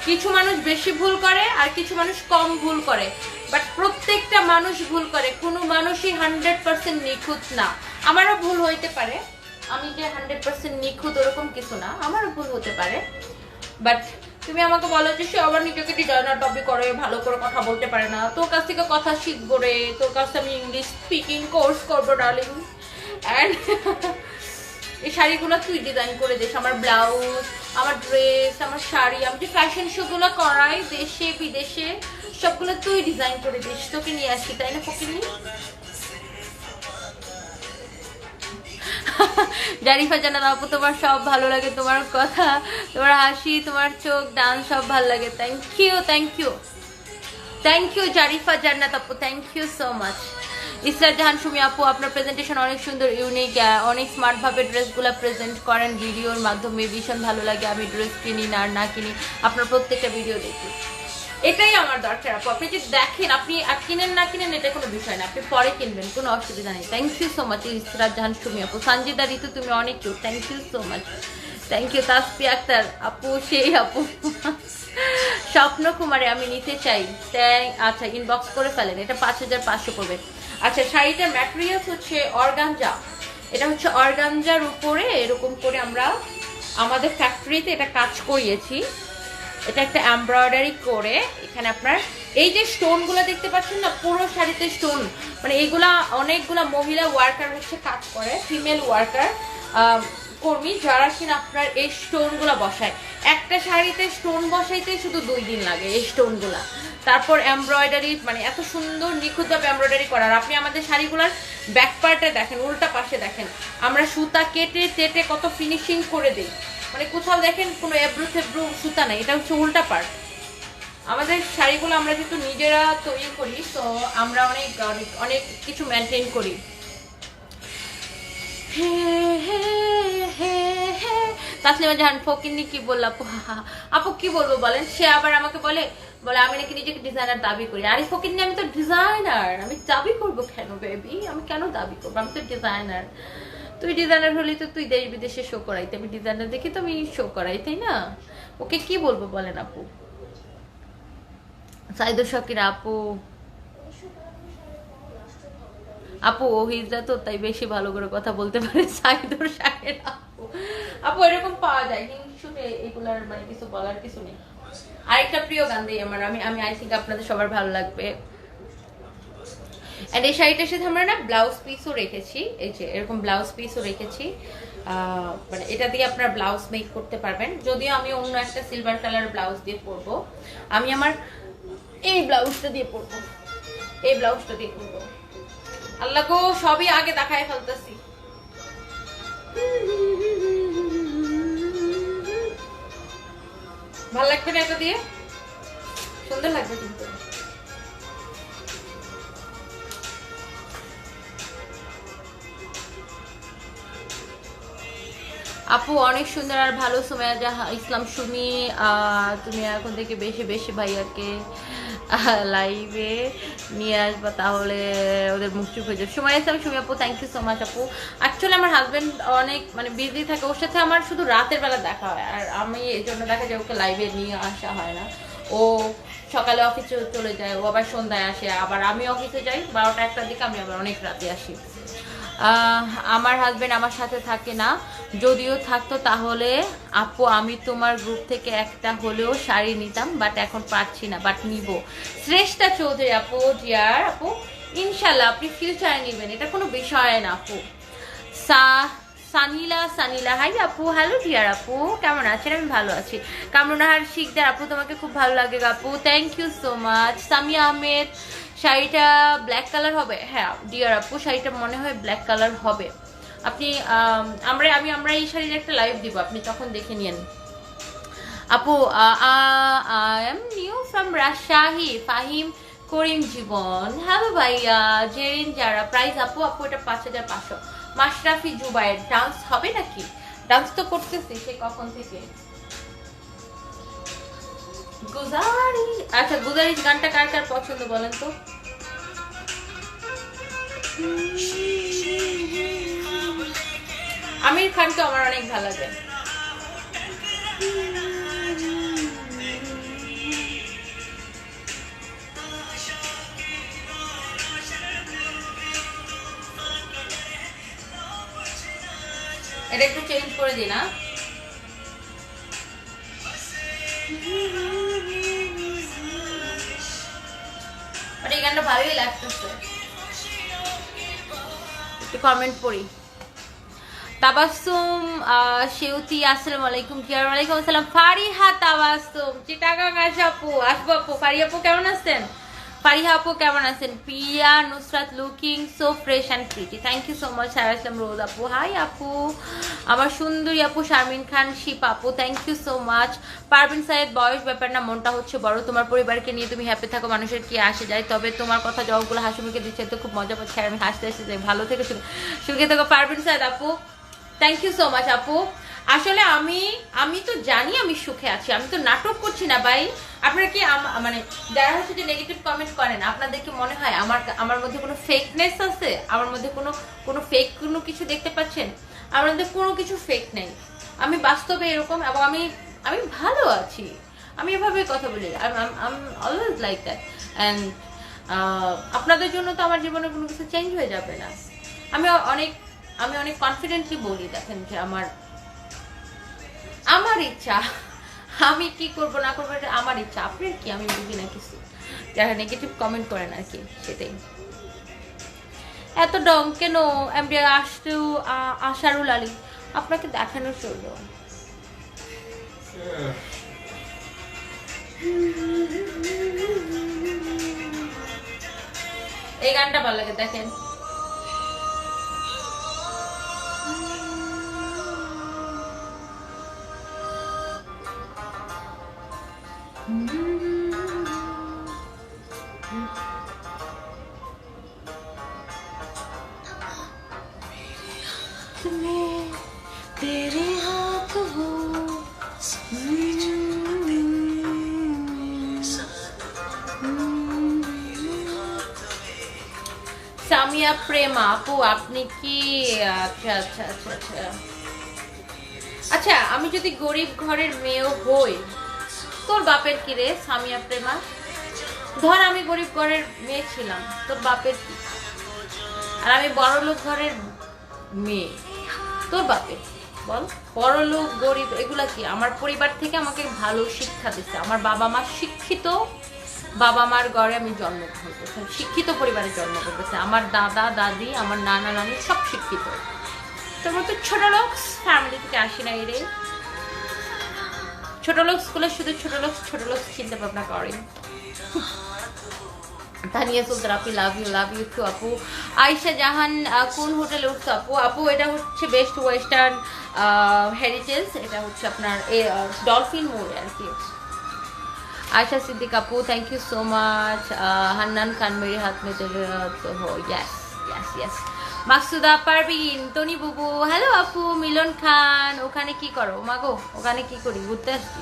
কিছু মানুষ বেশি ভুল করে আর কিছু মানুষ কম ভুল করে, বাট প্রত্যেকটা মানুষ ভুল করে, কোনো মানুষই 100% নিখুঁত না। আমারও ভুল হইতে পারে, আমি যে 100% নিখুঁত ওরকম কিছু না, আমারও ভুল হতে পারে। বাট তুমি আমাকে বলো যে সে আবার নিজেকে ডিজাইনার দাবি করে, ভালো করে কথা বলতে পারে না, তোর কাছ থেকে কথা শিখবো রে, তোর কাছ থেকে আমি ইংলিশ স্পিকিং কোর্স করবো ডার্লিং। অ্যান্ড এই শাড়িগুলো তুই ডিজাইন করে দিস, আমার ব্লাউজ, আমার ড্রেস, আমার শাড়ি, আমি যে ফ্যাশন শো গুলো করাই দেশে বিদেশে, সবগুলো তুই ডিজাইন করে দিস, তোকে নিয়ে আসি, তাই না ফকিনি? জারিফা জানাল আপু, তোমার সব ভালো লাগে, তোমার কথা, তোমার হাসি, তোমার চোখ, ডান্স সব ভালো লাগে। Thank you, thank you, thank you Jarifa Jannat আপু, thank you so much. Israt Jahan Sumi আপু, আপনার প্রেজেন্টেশন অনেক সুন্দর, ইউনিক, অনেক স্মার্ট ভাবে ড্রেসগুলো প্রেজেন্ট করেন ভিডিওর মাধ্যমে, ভীষণ ভালো লাগে। আমি ড্রেস কিনি না আর না কিনি, আপনার প্রত্যেকটা ভিডিও দেখি, এটাই আমার দরকার আপু। আপনি যে দেখেন, আপনি কিনেন না কিনেন এটা কোনো বিষয় না, আপনি পরে কিনবেন, কোনো অসুবিধা নেই। Thank you so much Israt Jahan Sumi আপু। সঞ্জিদা ঋতু, তুমি অনেক cute, thank you so much, thank you. Tasfi Akter আপু, সেই আপু। স্বপ্ন কুমারে, আমি নিতে চাই, আচ্ছা ইনবক্স করে ফেলেন, এটা 5500 পড়বে। আচ্ছা, শাড়িটার ম্যাটেরিয়ালস হচ্ছে অর্গানজা, এটা হচ্ছে অর্গানজার উপরে এরকম করে আমরা আমাদের ফ্যাক্টরিতে এটা কাজ করিয়েছি। এটা একটা এমব্রয়ডারি করে, এখানে আপনার এই যে স্টোনগুলো দেখতে পাচ্ছেন না, পুরো শাড়িতে স্টোন, মানে এইগুলা অনেকগুলা মহিলা ওয়ার্কার হচ্ছে কাজ করে, ফিমেল ওয়ার্কার কর্মী, যারা কিনা আপনার এই স্টোনগুলো বসায়। একটা শাড়িতে স্টোন বসাইতে শুধু 2 দিন লাগে এই স্টোনগুলা। তারপর এমব্রয়ডারি, মানে এত সুন্দর নিখুঁতভাবে এমব্রয়ডারি করার। আপনি আমাদের শাড়িগুলোর ব্যাক পার্টে দেখেন, উল্টা পাশে দেখেন, আমরা সুতা কেটে তেটে কত ফিনিশিং করে দিই, মানে কোথাও দেখেন কোনো এব্রু থেব্রু সুতা নেই, এটা হচ্ছে উল্টা পার্ট। আমাদের শাড়িগুলো আমরা যেহেতু নিজেরা তৈরি করি, তো আমরা অনেক অনেক অনেক কিছু মেনটেন করি। তাসলিমা জাহান ফকিন্নি, কি বললো আপু? আপু কি বলবো বলেন, সে আবার আমাকে বলে আমি নাকি নিজেকে ডিজাইনার দাবি করি। আরে ফকিন্নি, আমি তো ডিজাইনার, আমি দাবি করবো কেন বেবি? আমি কেন দাবি করবো? আমি তো ডিজাইনার। তুই ডিজাইনার হলি তো তুই দেশ বিদেশে শো করাইতে, আমি ডিজাইনার দেখি তো আমি শো করাই, তাই না? ওকে কি বলবো বলেন আপু? সাইদুর শকির আপু, আপু ওহিজা তো তাই বেশি ভালো করে কথা বলতে পারে। সাইদুর শাহের আপু, আপু এরকম পাওয়া যায়, হিংসুটে এগুলার মানে কিছু বলার কিছু নেই। আরেকটা প্রিয় গান দিই আমার, আমি আই থিঙ্ক আপনাদের সবার ভালো লাগবে। এন্ড এই শাড়িটার সাথে আমরা না ব্লাউজ পিসও রেখেছি, এই যে এরকম ব্লাউজ পিসও রেখেছি, মানে এটা দিয়ে আপনারা ব্লাউজ মেক করতে পারবেন। যদিও আমি অন্য একটা সিলভার কালার ব্লাউজ দিয়ে পরবো, আমি আমার এই ব্লাউজটা দিয়ে পরবো, এই ব্লাউজটা দিয়ে পরবো। আল্লাহ গো, সবই আগে দেখায় ফেলতেছি। ভালো লাগবে না এটা দিয়ে? সুন্দর লাগবে কিন্তু। আপু অনেক সুন্দর আর ভালো। সুমাইয়া ইসলাম সুমি, তুমি এখন থেকে বেশি বেশি ভাইয়াকে লাইভে নিয়ে আসবা, তাহলে ওদের মুখ চুপ হয়ে যাবে। সুমাইয়া ইসলাম সুমি আপু, থ্যাংক ইউ সো মাচ আপু। অ্যাকচুয়ালি আমার হাজবেন্ড অনেক মানে বিজি থাকে, ওর সাথে আমার শুধু রাতের বেলা দেখা হয়, আর আমি এই জন্য দেখা যায় ওকে লাইভে নিয়ে আসা হয় না। ও সকালে অফিসে চলে যায়, ও আবার সন্ধ্যায় আসে, আবার আমি অফিসে যাই 12টা-1টার দিকে, আমি আবার অনেক রাতে আসি। আমার হাজবেন্ড আমার সাথে থাকে না, যদিও থাকতো তাহলে আপু আমি তোমার গ্রুপ থেকে একটা হলেও শাড়ি নিতাম, বাট এখন পাচ্ছি না, বাট নিব। শ্রেষ্ঠা চৌধুরী আপু, জিয়ার আপু, ইনশাল্লাহ আপনি ফিউচারে নেবেন, এটা কোনো বিষয় না আপু। সানিলা হাই আপু, হ্যালো ডিয়ার আপু, কেমন আছেন? আমি ভালো আছি। কামরুনাহার শিকদার আপু, তোমাকে খুব ভালো লাগে আপু, thank you so much. Samia Ahmed, শাড়িটা ব্ল্যাক কালার হবে? হ্যাঁ ডিয়ার আপু, শাড়িটা মনে হয় ব্ল্যাক কালার হবে। আপনি আমরা এই শাড়ির একটা লাইভ দিব, আপনি তখন দেখে নিন আপু। I am new from Rajshahi, Fahim Karim Jibon, hello ভাইয়া। জেরিন যারা, প্রাইস আপু এটা 5500। মাশরাফি জুবাইর, ডান্স হবে নাকি? ডান্স তো করতেছি সে কখন থেকে। গুজারিশ, আচ্ছা গুজারিশ গানটা কার কার পছন্দ বলেন তো? আমির খানকে আমার অনেক ভালো লাগে। এটা একটু চেঞ্জ করে দিই না? এই গানটা ভালোই লাগতেছে, একটু কমেন্ট পড়ি। তাবাসসুম শেউতি, আসসালামু আলাইকুম। ওয়ালাইকুম আসসালাম। ফারিহা তাবাসসুম, চিটাগাং আপু, আসবো আপু। ফারিহা আপু কেমন আছেন? ফারিহা আপু কেমন আছেন? Priya Nusrat, looking so fresh and pretty, thank you so much. Sara Islam Rose আপু, হাই আপু। আমার সুন্দরী আপু শারমিন খান শিপ আপু, thank you so much. Parvin Sayeed, বয়স ব্যাপার না, মনটা হচ্ছে বড়। তোমার পরিবারকে নিয়ে তুমি হ্যাপি থাকো, মানুষের কি আসে যায়, তবে তোমার কথা জবাবগুলো হাসি মুখে দিচ্ছে, তো খুব মজা পাচ্ছে, আর আমি হাসতে হাসতে যাই। ভালো থেকে সুখে থাকো পারভিন সাইদ আপু, থ্যাংক ইউ সো মাচ আপু। আসলে আমি তো জানি আমি সুখে আছি, আমি তো নাটক করছি না ভাই। আপনারা কি মানে যারা হচ্ছে যে নেগেটিভ কমেন্ট করেন, আপনাদের কি মনে হয় আমার মধ্যে কোনো ফেকনেস আছে? আমার মধ্যে কোনো ফেক কোনো কিছু দেখতে পাচ্ছেন? আমার মধ্যে কোনো কিছু ফেক নেই, আমি বাস্তবে এরকম, এবং আমি ভালো আছি, আমি এভাবে কথা বলি, I am always like that. And আপনাদের জন্য তো আমার জীবনে কোনো কিছু চেঞ্জ হয়ে যাবে না। আমি অনেক কনফিডেন্টলি বলি, দেখেন যে আমার ইচ্ছা, আমি কি করবো না করবো এটা আমার ইচ্ছা, আপনার কি? আমি বুঝি না কিছু, যারা নেগেটিভ কমেন্ট করেন আর কি, সেটাই। এত ডং কেন? এমডি আশারুল আলী, আপনাকে দেখানোর জন্য। এই গানটা ভালো লাগে, দেখেন। সামিয়া প্রেমা আপু, আপনি কি? আচ্ছা আচ্ছা আচ্ছা আচ্ছা আচ্ছা, আমি যদি গরিব ঘরের মেয়ে হই, তোর বাপের কি রে সামিয়া প্রেমা? ধর আমি গরিব ঘরের মেয়ে ছিলাম, তোর বাপের কি? আর আমি বড়লোক ঘরের মেয়ে, তোর বাপের। বল? বড়লোক গরিব এগুলা কি? আমার পরিবার থেকে আমাকে ভালো শিক্ষা দিচ্ছে। আমার বাবা মা শিক্ষিত, বাবা মার ঘরে আমি জন্মগ্রহণ করছি, শিক্ষিত পরিবারে জন্মগ্রহণ করছি। আমার দাদা দাদি, আমার নানা নানি সব শিক্ষিত। তোমরা তো ছোট লোক ফ্যামিলি থেকে আসি না। এরে ছোট লোক স্কুলে শুধু ছোট লোক চিন্তা ভাবনা করে। তানিয়া সুলতান আপু, লাভ ইউ টু আপু। আয়েশা জাহান কোন হোটেলে উঠছো আপু? আপু এটা হচ্ছে বেস্ট ওয়েস্টার্ন হেরিটেজ, এটা হচ্ছে আপনার ডলফিন মোড়ে আর কি। आयशा सिद्दीक अपू thank you so much. Hannan Khan मेरे हाथ में तो हो। Yes yes yes. Maksuda Parvin, Tony বুবু হ্যালো আপু। মিলন খান ওখানে কি করো? মাগো ওখানে কি করি? ঘুরতে আসছি।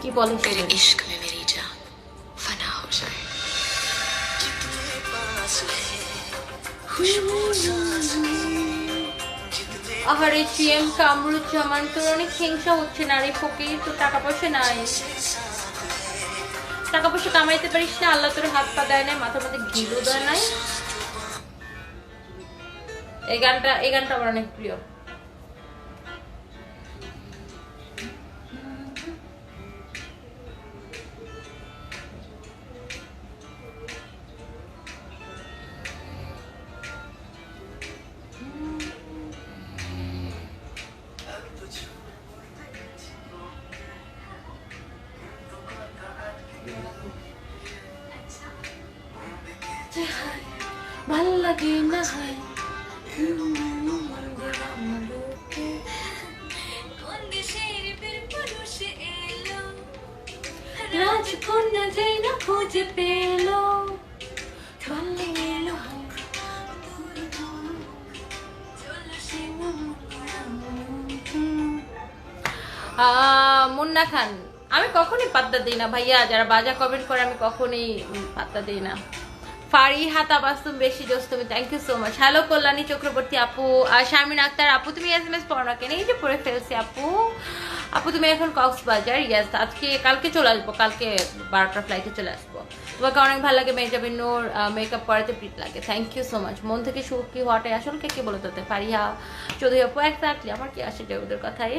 কি বলো? আহারে সিএম কামরুজ্জামান, তোর অনেক হিংসা হচ্ছে না রে ফকির? তোর টাকা পয়সা নাই, টাকা পয়সা কামাইতে পারিস না, আল্লাহ তোর হাত পা দেয় নাই, মাথার মধ্যে ঘিলু দেয় নাই। এই গানটা আমার অনেক প্রিয়। ভাল লাগে না রাজকন্যা যাই না খুঁজে পেল। মুন্না খান আমি কখনই পাত্তা দিই না ভাইয়া, যারা বাজা কমেন্ট করে আমি কখনই পাত্তা দিই না। ফারিহাত আবাস তুমি বেশি জোস তুমি, thank you so much. Hello Kalyani Chakraborty আপু, শারমিন আক্তার আপু তুমি SMS পড়ো না কেন? এই যে পড়ে ফেলছি আপু। আপু তুমি এখন কক্সবাজার? ইয়েস, কালকে চলে আসবো, কালকে 12টার ফ্লাইটে চলে আসবো। তোমাকে অনেক ভালো লাগে মেজাবিন নূর, মেকআপ করাতে প্রিট লাগে, থ্যাংক ইউ সো মাচ। মন থেকে সুখী হওয়াটাই আসল কে বলে তোতে? ফারিহা চৌধুরী আপু এক্স্যাক্টলি, আমার কি আসে যে ওদের কথায়।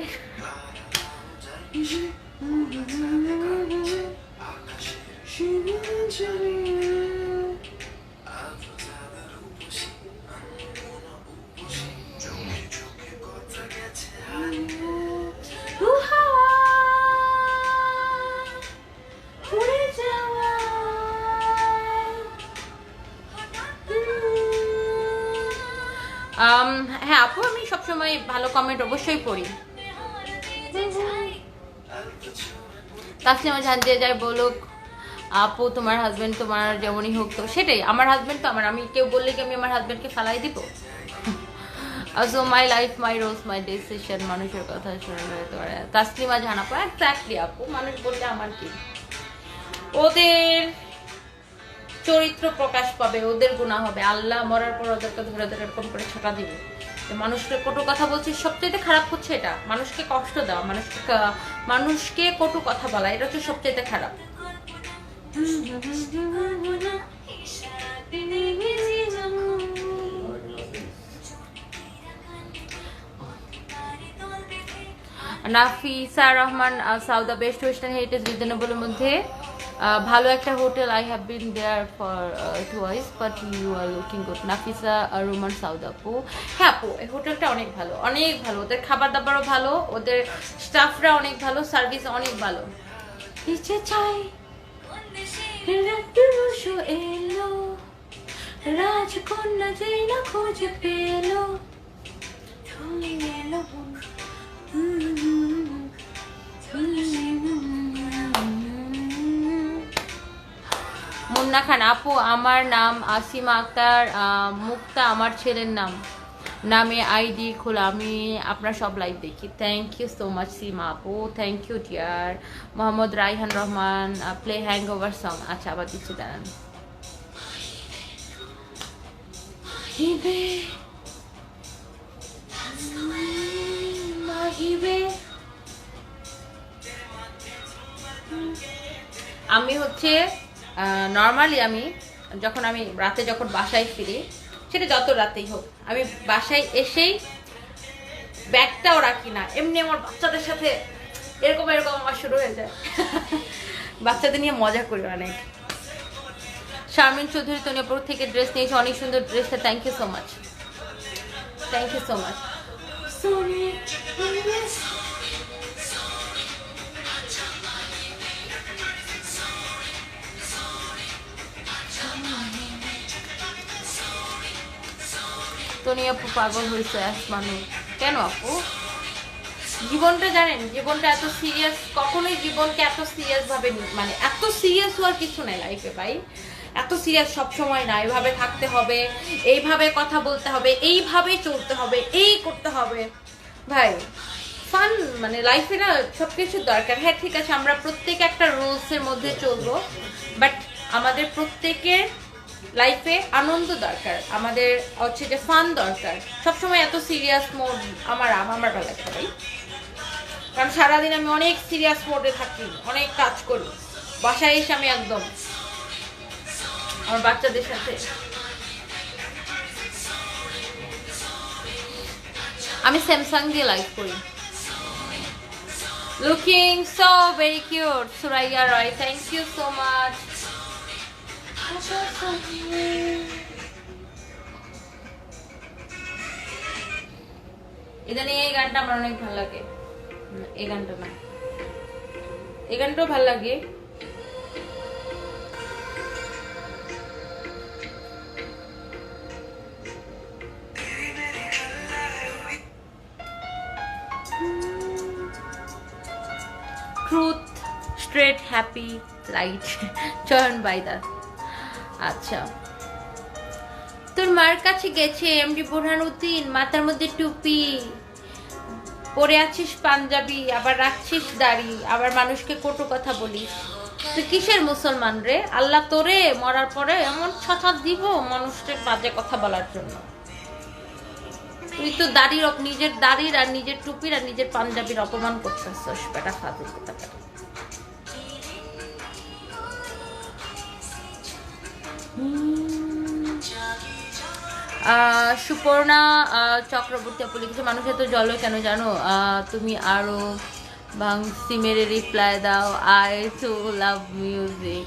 হ্যাঁ আপু আমি সবসময় ভালো কমেন্ট অবশ্যই পড়ি। তাসলিমা জান যে যাই বলুক আপু তোমার হাজবেন্ড তোমার যেমনই হোক, তো সেটাই আমার হাজবেন্ড তো আমার, আমি কেউ বললে কি আমি আমার হাজবেন্ডকে ফালাই দিব? So my life my rules my decision, মানুষের কথা শুনে তাসলিমা জান আপু এক্স্যাক্টলি আপু, মানুষ বললে আমার কি, ওদের চরিত্র প্রকাশ পাবে, ওদের গুনাহ হবে, আল্লাহ মরার পর ওদেরকে ধরে ধরে এরকম করে ছোটা দিবে। মানুষকে কটু কথা বলছি, সবচেয়ে খারাপ হচ্ছে এটা, মানুষকে কষ্ট দেওয়া, মানুষকে কটু কথা বলা, এটা হচ্ছে সবচেয়ে খারাপ। Nafisa Rahman Sauda Best western Heritage রিজনেবলের মধ্যে ভালো একটা হোটেল, I have been there for twice but you are looking good. Nafisa Rahman Sauda আপু, হ্যাঁ আপু এই হোটেলটা অনেক ভালো, অনেক ভালো, ওদের খাবার দাবারও ভালো, ওদের স্টাফরা অনেক ভালো, সার্ভিস অনেক ভালো। ইচ্ছে চাই এলো রাজকন্যা যেই না খুঁজে পেল, মুন্না খান আপু আমার নাম আসিমা আক্তার মুক্তা, আমার ছেলের নামে আইডি খোলা, আমি আপনার সব লাইভ দেখি, thank you so much Sima আপু, thank you dear. Mohammad Raihan Rahman play hangover song, আচ্ছা আবার দিচ্ছি দাঁড়ান। আমি হচ্ছে নর্মালি আমি যখন আমি রাতে যখন বাসায় ফিরি, সেটা যত রাতেই হোক, আমি বাসায় এসেই ব্যাগটাও রাখি না, এমনি আমার বাচ্চাদের সাথে এরকম এরকম আমার শুরু হয়ে যায়। বাচ্চাদের নিয়ে মজা করি অনেক। শারমিন চৌধুরী তনিয়াপুর থেকে ড্রেস নিয়েছে, অনেক সুন্দর ড্রেসটা, thank you so much, thank you so much. Toni আপু পাগল হয়েছে আসমানু। কেন আপু? জীবনটা জানেন, জীবনটা এত সিরিয়াস, কখনোই জীবনকে এত সিরিয়াস ভাবে মানে এত সিরিয়াস হওয়ার কিছু নেই লাইফে ভাই। এত সিরিয়াস সব সময় না। এইভাবে থাকতে হবে, এইভাবে কথা বলতে হবে, এইভাবে চলতে হবে, এই করতে হবে ভাই। ফান মানে লাইফে না সবকিছু দরকার। হ্যাঁ ঠিক আছে, আমরা প্রত্যেকে একটা রুলসের মধ্যে চলবো, বাট আমাদের প্রত্যেকের লাইফে আনন্দ দরকার, আমাদের হচ্ছে যে ফান দরকার। সবসময় এত সিরিয়াস মোড আমার ভালো লাগে ভাই। কারণ সারাদিন আমি অনেক সিরিয়াস মোডে থাকি, অনেক কাজ করি, বাসায় এসে আমি একদম আমার বাচ্চাদের সাথে। আমি স্যামসাং দিয়ে লাইভ করি। Looking so very cute Suraiya Roy, thank you so much. ইদানিং এই গানটা আমার অনেক ভালো লাগে। এই গানটা না, এই গানটাও ভালো লাগে। ট্রুথ স্ট্রেট হ্যাপি লাইট চয়ন বাইদার। আচ্ছা, তোর মার কাছে গেছে এমডি বুরহানুদ্দিন, মাথার মধ্যে টুপি পরে আছিস, পাঞ্জাবি, আবার রাখছিস দাড়ি, আবার মানুষকে কটু কথা বলিস। তুই কিসের মুসলমান রে? আল্লাহ তোরে মরার পরে এমন ছাতা দিব মানুষকে বাজে কথা বলার জন্য। তুই তো দাড়ির, নিজের দাড়ির আর নিজের টুপির আর নিজের পাঞ্জাবির অপমান করতেছিস, বেটা ফাজিল কথা। সুপর্ণা চক্রবর্তী আপু লিখেছে, মানুষের তো জল কেন জানো? তুমি আরো বাংসি মেরে রিপ্লাই দাও, আই টু লাভ মিউজিক।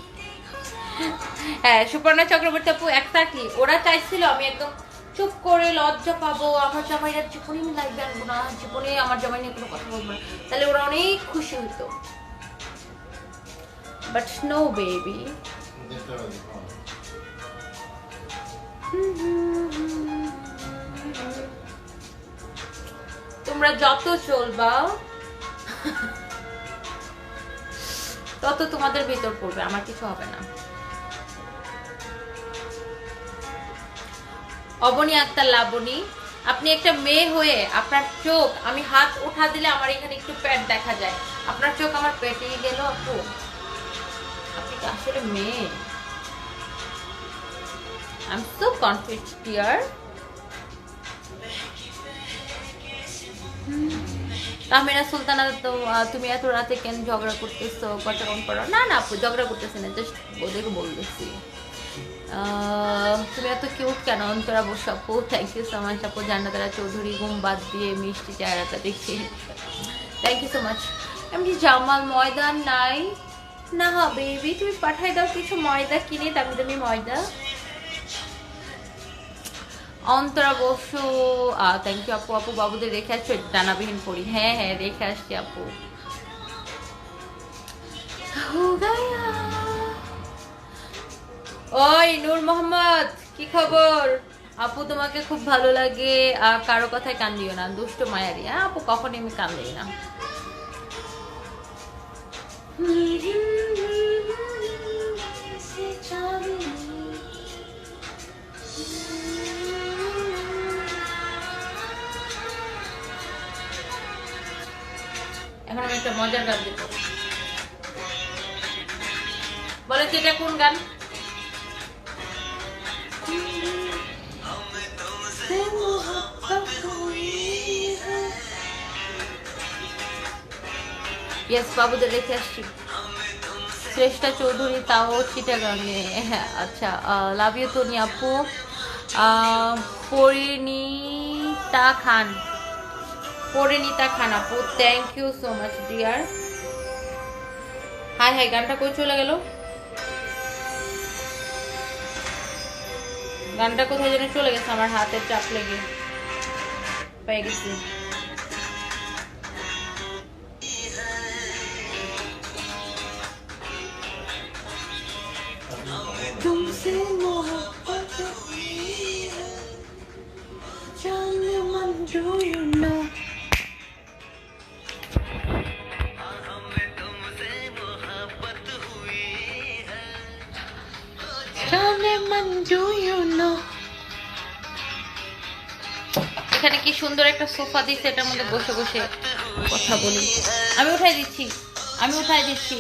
হ্যাঁ সুপর্ণা চক্রবর্তী আপু, এক্স্যাক্টলি ওরা চাইছিল আমি একদম চুপ করে লজ্জা পাবো, আমার জামাইরা জীবনে আমি লাইভে আনবো না, জীবনে আমার জামাই নিয়ে কোনো কথা বলবো না, তাহলে ওরা অনেক খুশি হতো। বাট নো বেবি, তোমরা যত চলবা তত তোমাদের ভিতর পড়বে, আমার কিছু হবে না। অবনী আক্তার লাবণী, আপনি একটা মেয়ে হয়ে আপনার চোখ, আমি হাত উঠা দিলে আমার এখানে একটু পেট দেখা যায়, আপনার চোখ আমার পেটে গেল আপু। আপনি কি আসলে মেয়ে? I'm so confused dear. Tahmina Sultana, তো তুমি এত রাতে কেন ঝগড়া করতেছো? কথা কম করো না। না আপু ঝগড়া করতেছি না, জাস্ট ওদেরকে বলতেছি। তুমি এত কিউট কেন? অন্তরা বসু আপু, থ্যাংক ইউ সো মাচ আপু। জান্নাতারা চৌধুরী, ঘুম বাদ দিয়ে মিষ্টি চেহারাটা দেখছি, থ্যাংক ইউ সো মাচ। এমনি জামাল, ময়দা নাই না বেবি, তুমি পাঠাই দাও কিছু ময়দা কিনে, দামি দামি ময়দা। অন্তরা বসু, থ্যাংক ইউ আপু। আপু বাবুদের রেখে আসছো ডানাবিহীন পড়ি? হ্যাঁ হ্যাঁ রেখে আসছি আপু। ওই নূর মোহাম্মদ, কি খবর আপু? তোমাকে খুব ভালো লাগে, কারো কথায় কান দিও না, দুষ্ট মায়ারি। হ্যাঁ আপু কখনই আমি কান দিই না। এখন আমি একটা মজার গান দেব, বলে তো এটা কোন গান? ইয়েস বাবুদের রেখে আসছি। শ্রেষ্ঠা চৌধুরী, তাও চিটাগাঙে। হ্যাঁ আচ্ছা, লাভ ইউ তনি আপু। পরিণীতা খান, পরিণীতা খান আপু, thank you so much dear. Hi hi, গানটা কই চলে গেল? গানটা কোথায় যেন চলে গেছে, আমার হাতের চাপ লেগে পেয়ে গেছি। तुमसे मोहब्बत हुई है, जाने मन जो you know। जाने मन जो you know। এখানে কি সুন্দর একটা সোফা দিয়েছে, এটার মধ্যে বসে বসে কথা বলি। আমি উঠাই দিচ্ছি, আমি উঠাই দিচ্ছি।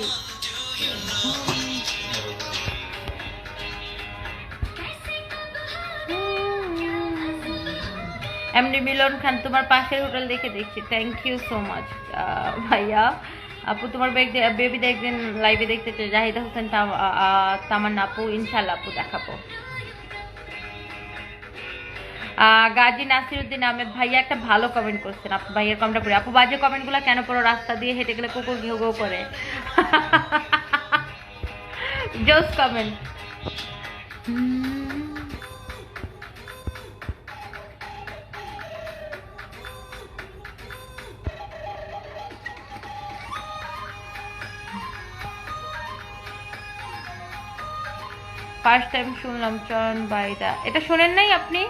এমডি মিলন খান, তোমার পাশের হোটেল দেখে দেখছি, থ্যাংক ইউ সো মাচ ভাইয়া। আপু তোমার বেবি দেখবেন, লাইভে দেখতে চাই। জাহিদা হোসেন তামান্না আপু, ইনশাল্লাহ আপু দেখাবো। গাজী নাসিরউদ্দিন আহমেদ ভাইয়া একটা ভালো কমেন্ট করছেন, আপু ভাইয়ের কমেন্টটা পড়ে। আপু বাজে কমেন্টগুলো কেন পড়ো? রাস্তা দিয়ে হেঁটে গেলে কুকুর ঘেউ ঘেউ করে। জোস কমেন্ট। ফার্স্ট টাইম শুনলাম চরণ বাইদা, এটা শোনেন নাই আপনি?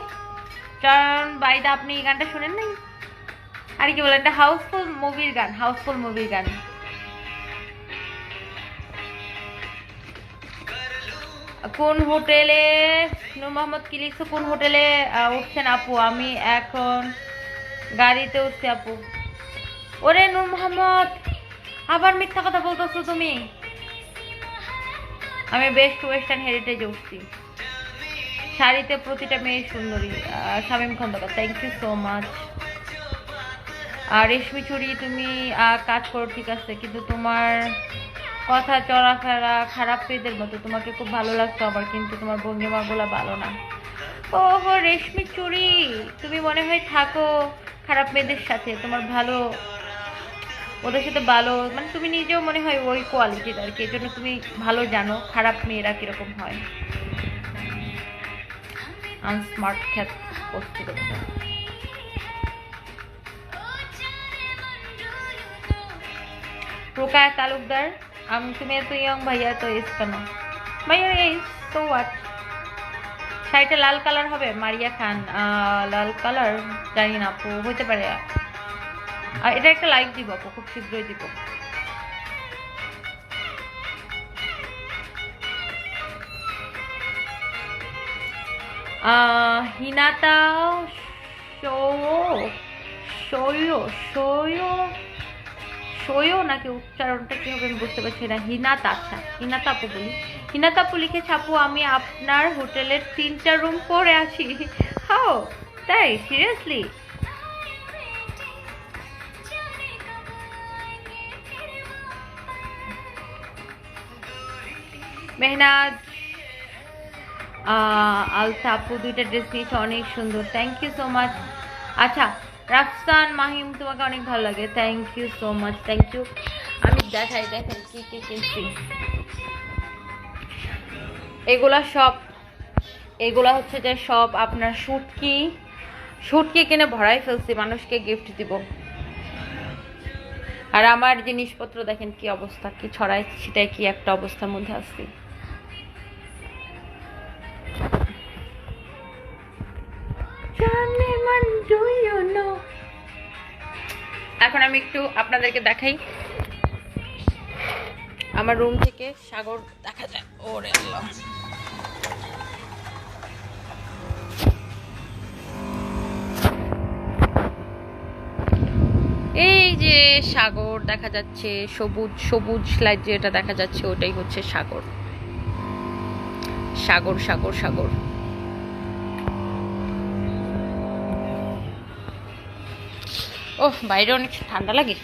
চরণ বাইদা, আপনি এই গানটা শোনেন নাই? আর কি বলেন, এটা হাউসফুল মুভির গান, হাউসফুল মুভির গান। কোন হোটেলে, নূর মোহাম্মদ কি লিখছো, কোন হোটেলে উঠছেন আপু? আমি এখন গাড়িতে উঠছি আপু। ওরে নূর মোহাম্মদ, আবার মিথ্যা কথা বলতেছো তুমি। আমি বেস্ট ওয়েস্টার্ন হেরিটেজে উঠছি, শাড়িতে প্রতিটা মেয়ে সুন্দরী। Shamim Khandaker, thank you so much. আর রেশমি চুরি, তুমি কাজ করো ঠিক আছে, কিন্তু তোমার কথা চলাফেরা খারাপ মেয়েদের মতো, তোমাকে খুব ভালো লাগতো আবার, কিন্তু তোমার ভঙ্গিমাগুলো ভালো না। ওহো রেশমি চুরি, তুমি মনে হয় থাকো খারাপ মেয়েদের সাথে, তোমার ভালো ওদের সাথে ভালো, মানে তুমি নিজেও মনে হয় ওই কোয়ালিটির আর কি, এর জন্য তুমি ভালো জানো খারাপ মেয়েরা কিরকম হয়। আনস্মার্ট খ্যাত করতে প্রকাশ তালুকদার, তুমি এত ইয়ং ভাইয়া, তো এজ কেন? ভাইয়া এজ তো হোয়াট? শাড়িটা লাল কালার হবে? মারিয়া খান, লাল কালার জানি না আপু, হইতে পারে। আর এটা একটা লাইভ দিব আপু, খুব শীঘ্রই দিব। হিনাতা শোয়ো নাকি উচ্চারণটা কি হবে আমি বুঝতে পারছি না। হিনাতা, আচ্ছা হিনাতা আপু বলি। হিনাতা আপু লিখেছে, আপু আমি আপনার হোটেলের 3টা রুম পরে আছি। হাও তাই? সিরিয়াসলি? মেহনাজ আলতা আপু 2টা ড্রেস নিয়েছে, অনেক সুন্দর, থ্যাংক ইউ সো মাচ। আচ্ছা রাফসান মাহিম, তোমাকে অনেক ভালো লাগে, thank you so much, thank you. আমি দেখাই দেখেন কি কি কিনছি। এগুলা হচ্ছে যে সব আপনার শুটকি কিনে ভরাই ফেলছি, মানুষকে গিফট দিব। আর আমার জিনিসপত্র দেখেন কি অবস্থা, কি ছড়াই সেটাই কি একটা অবস্থার মধ্যে আসছি। এখন আমি একটু আপনাদেরকে দেখাই, আমার রুম থেকে সাগর দেখা যায়। ওরে আল্লাহ, এই যে সাগর দেখা যাচ্ছে, সবুজ সবুজ লাইট যেটা দেখা যাচ্ছে ওটাই হচ্ছে সাগর। সাগর সাগর সাগর। ওহ বাইরে অনেক ঠান্ডা লাগে।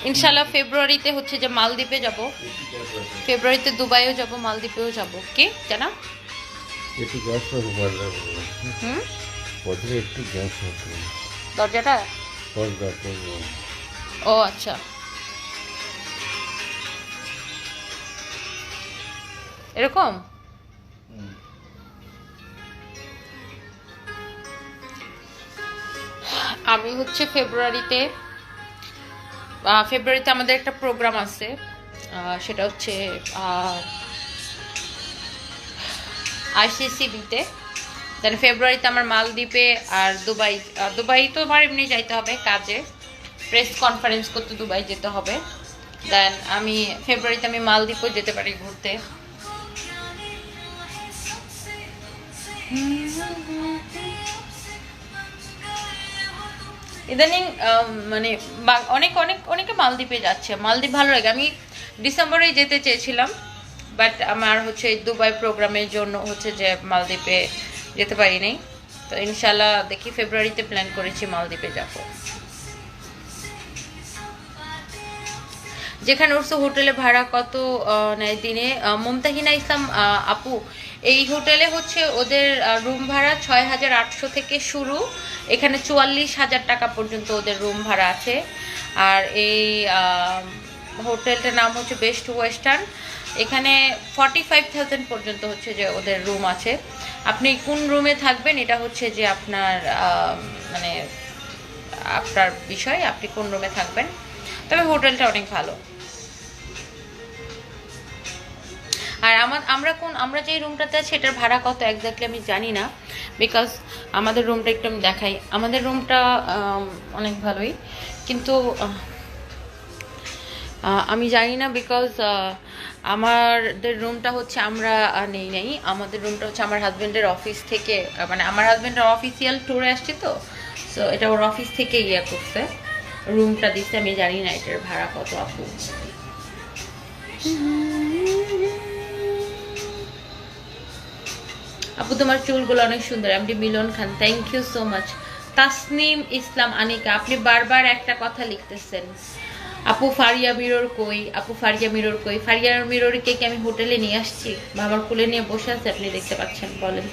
ইনশাল্লাহ ফেব্রুয়ারিতে হচ্ছে যে মালদ্বীপে যাব, ফেব্রুয়ারিতে দুবাইও যাব, মালদ্বীপেও যাব। কি জানা একটু গ্যাস করবো, হুম পথে একটু গ্যাস করবো, দরজাটা পর্দা করবো। ও আচ্ছা, এরকম। আমি হচ্ছে ফেব্রুয়ারিতে আমাদের একটা প্রোগ্রাম আছে, সেটা হচ্ছে আইসিসিবিতে। দেন ফেব্রুয়ারিতে আমার মালদ্বীপে আর দুবাই তো আমার এমনি যাইতে হবে কাজে, প্রেস কনফারেন্স করতে দুবাই যেতে হবে। দেন আমি ফেব্রুয়ারিতে আমি মালদ্বীপও যেতে পারি ঘুরতে। ইদানিং মানে অনেকে মালদ্বীপে যাচ্ছে, মালদ্বীপ ভালো লাগে। আমি ডিসেম্বরেই যেতে চেয়েছিলাম, বাট আমার হচ্ছে দুবাই প্রোগ্রামের জন্য হচ্ছে যে মালদ্বীপে যেতে পারিনি। তো ইনশাল্লাহ দেখি ফেব্রুয়ারিতে প্ল্যান করেছি মালদ্বীপে যাব। যেখানে উঠছে হোটেলে ভাড়া কত নেয় দিনে? মুমতাহিনা ইসলাম আপু, এই হোটেলে হচ্ছে ওদের রুম ভাড়া 6,800 থেকে শুরু, এখানে 44,000 টাকা পর্যন্ত ওদের রুম ভাড়া আছে। আর এই হোটেলটার নাম হচ্ছে বেস্ট ওয়েস্টার্ন, এখানে 45,000 পর্যন্ত হচ্ছে যে ওদের রুম আছে। আপনি কোন রুমে থাকবেন এটা হচ্ছে যে আপনার মানে আপনার বিষয়, আপনি কোন রুমে থাকবেন। তবে হোটেলটা অনেক ভালো। আর আমরা যে রুমটাতে আছি এটার ভাড়া কত এক্স্যাক্টলি আমি জানি না, বিকজ আমাদের রুমটা একটু আমি দেখাই। আমাদের রুমটা অনেক ভালোই, কিন্তু আমি জানি না, বিকজ আমাদের রুমটা হচ্ছে আমরা নেই, আমাদের রুমটা হচ্ছে আমার হাজব্যান্ডের অফিস থেকে, মানে আমার হাজব্যান্ডের অফিসিয়াল ট্যুরে আসছি, তো সো এটা ওর অফিস থেকে ইয়ে করছে, রুমটা দিচ্ছে। আমি জানি না এটার ভাড়া কত আপু। আপু তোমার চুলগুলো অনেক সুন্দর। MD Milon Khan, thank you so much. Tasnim Islam Anika, আপনি বারবার একটা কথা লিখতেছেন, আপু ফারিয়া মিরর কই, আপু ফারিয়া মিরর কই। ফারিয়া মিররকে কি আমি হোটেলে নিয়ে আসছি? বাবার কোলে নিয়ে বসে আছে, আপনি দেখতে পাচ্ছেন। বলেন,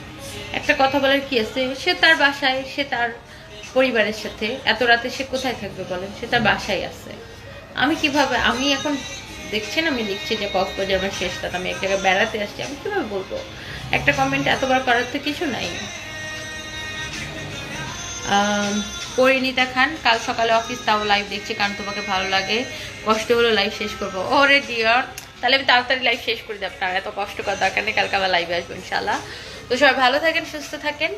একটা কথা বলার কি আছে? সে তার বাসায়, সে তার পরিবারের সাথে, এত রাতে সে কোথায় থাকবে বলেন? সে তার বাসায় আছে। আমি কিভাবে, আমি এখন দেখছেন আমি লিখছি যে কক্সবাজার আমার শেষ রাত, আমি এক জায়গায় বেড়াতে আসছি, আমি কিভাবে বলবো? একটা কমেন্ট এতবার করার তো কিছু নাই। পরিণীতা খান, কাল সকালে অফিস, তাও লাইভ দেখছি কারণ তোমাকে ভালো লাগে, কষ্ট হলো লাইভ শেষ করবো। ওরে ডিয়ার, তাহলে আমি তাড়াতাড়ি লাইভ শেষ করে দেব, আপনার এত কষ্ট করার দরকার নেই, কালকে আবার লাইভে আসবো ইনশাল্লাহ। তো সবাই ভালো থাকেন, সুস্থ থাকেন,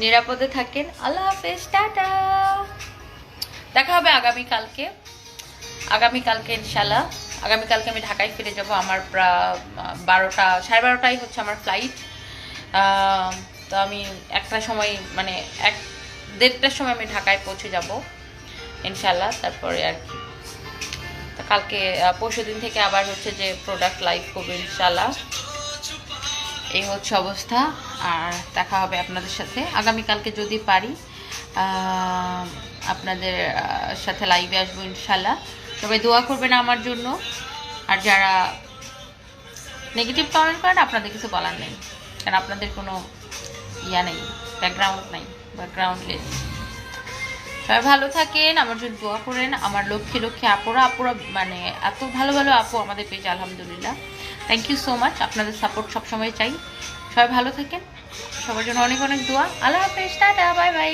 নিরাপদে থাকেন। আল্লাহ হাফেজ, টাটা। দেখা হবে আগামীকালকে ইনশাল্লাহ। আগামীকালকে আমি ঢাকায় ফিরে যাব। আমার প্রায় 12টা, 12:30 হচ্ছে আমার ফ্লাইট। তো আমি একটার সময়, মানে 1-1:30টার সময় আমি ঢাকায় পৌঁছে যাব ইনশাল্লাহ। তারপরে আর কি, তো কালকে পরশুদিন থেকে আবার হচ্ছে যে প্রোডাক্ট লাইভ করবো ইনশাল্লাহ। এই হচ্ছে অবস্থা। আর দেখা হবে আপনাদের সাথে আগামীকালকে, যদি পারি আপনাদের সাথে লাইভে আসবো ইনশাল্লাহ। সবাই দোয়া করবেন আমার জন্য। আর যারা নেগেটিভ কমেন্ট করেন, আপনাদের কিছু বলার নেই, কারণ আপনাদের কোনো ইয়া নেই, ব্যাকগ্রাউন্ড লেস। সবাই ভালো থাকেন, আমার জন্য দোয়া করেন। আমার লক্ষ্মী আপুরা মানে এত ভালো আপু আমাদের পেয়েছে, আলহামদুলিল্লাহ। থ্যাংক ইউ সো মাচ, আপনাদের সাপোর্ট সবসময় চাই। সবাই ভালো থাকেন, সবার জন্য অনেক অনেক দোয়া। আল্লাহ হাফেজ, টাটা, বাই বাই।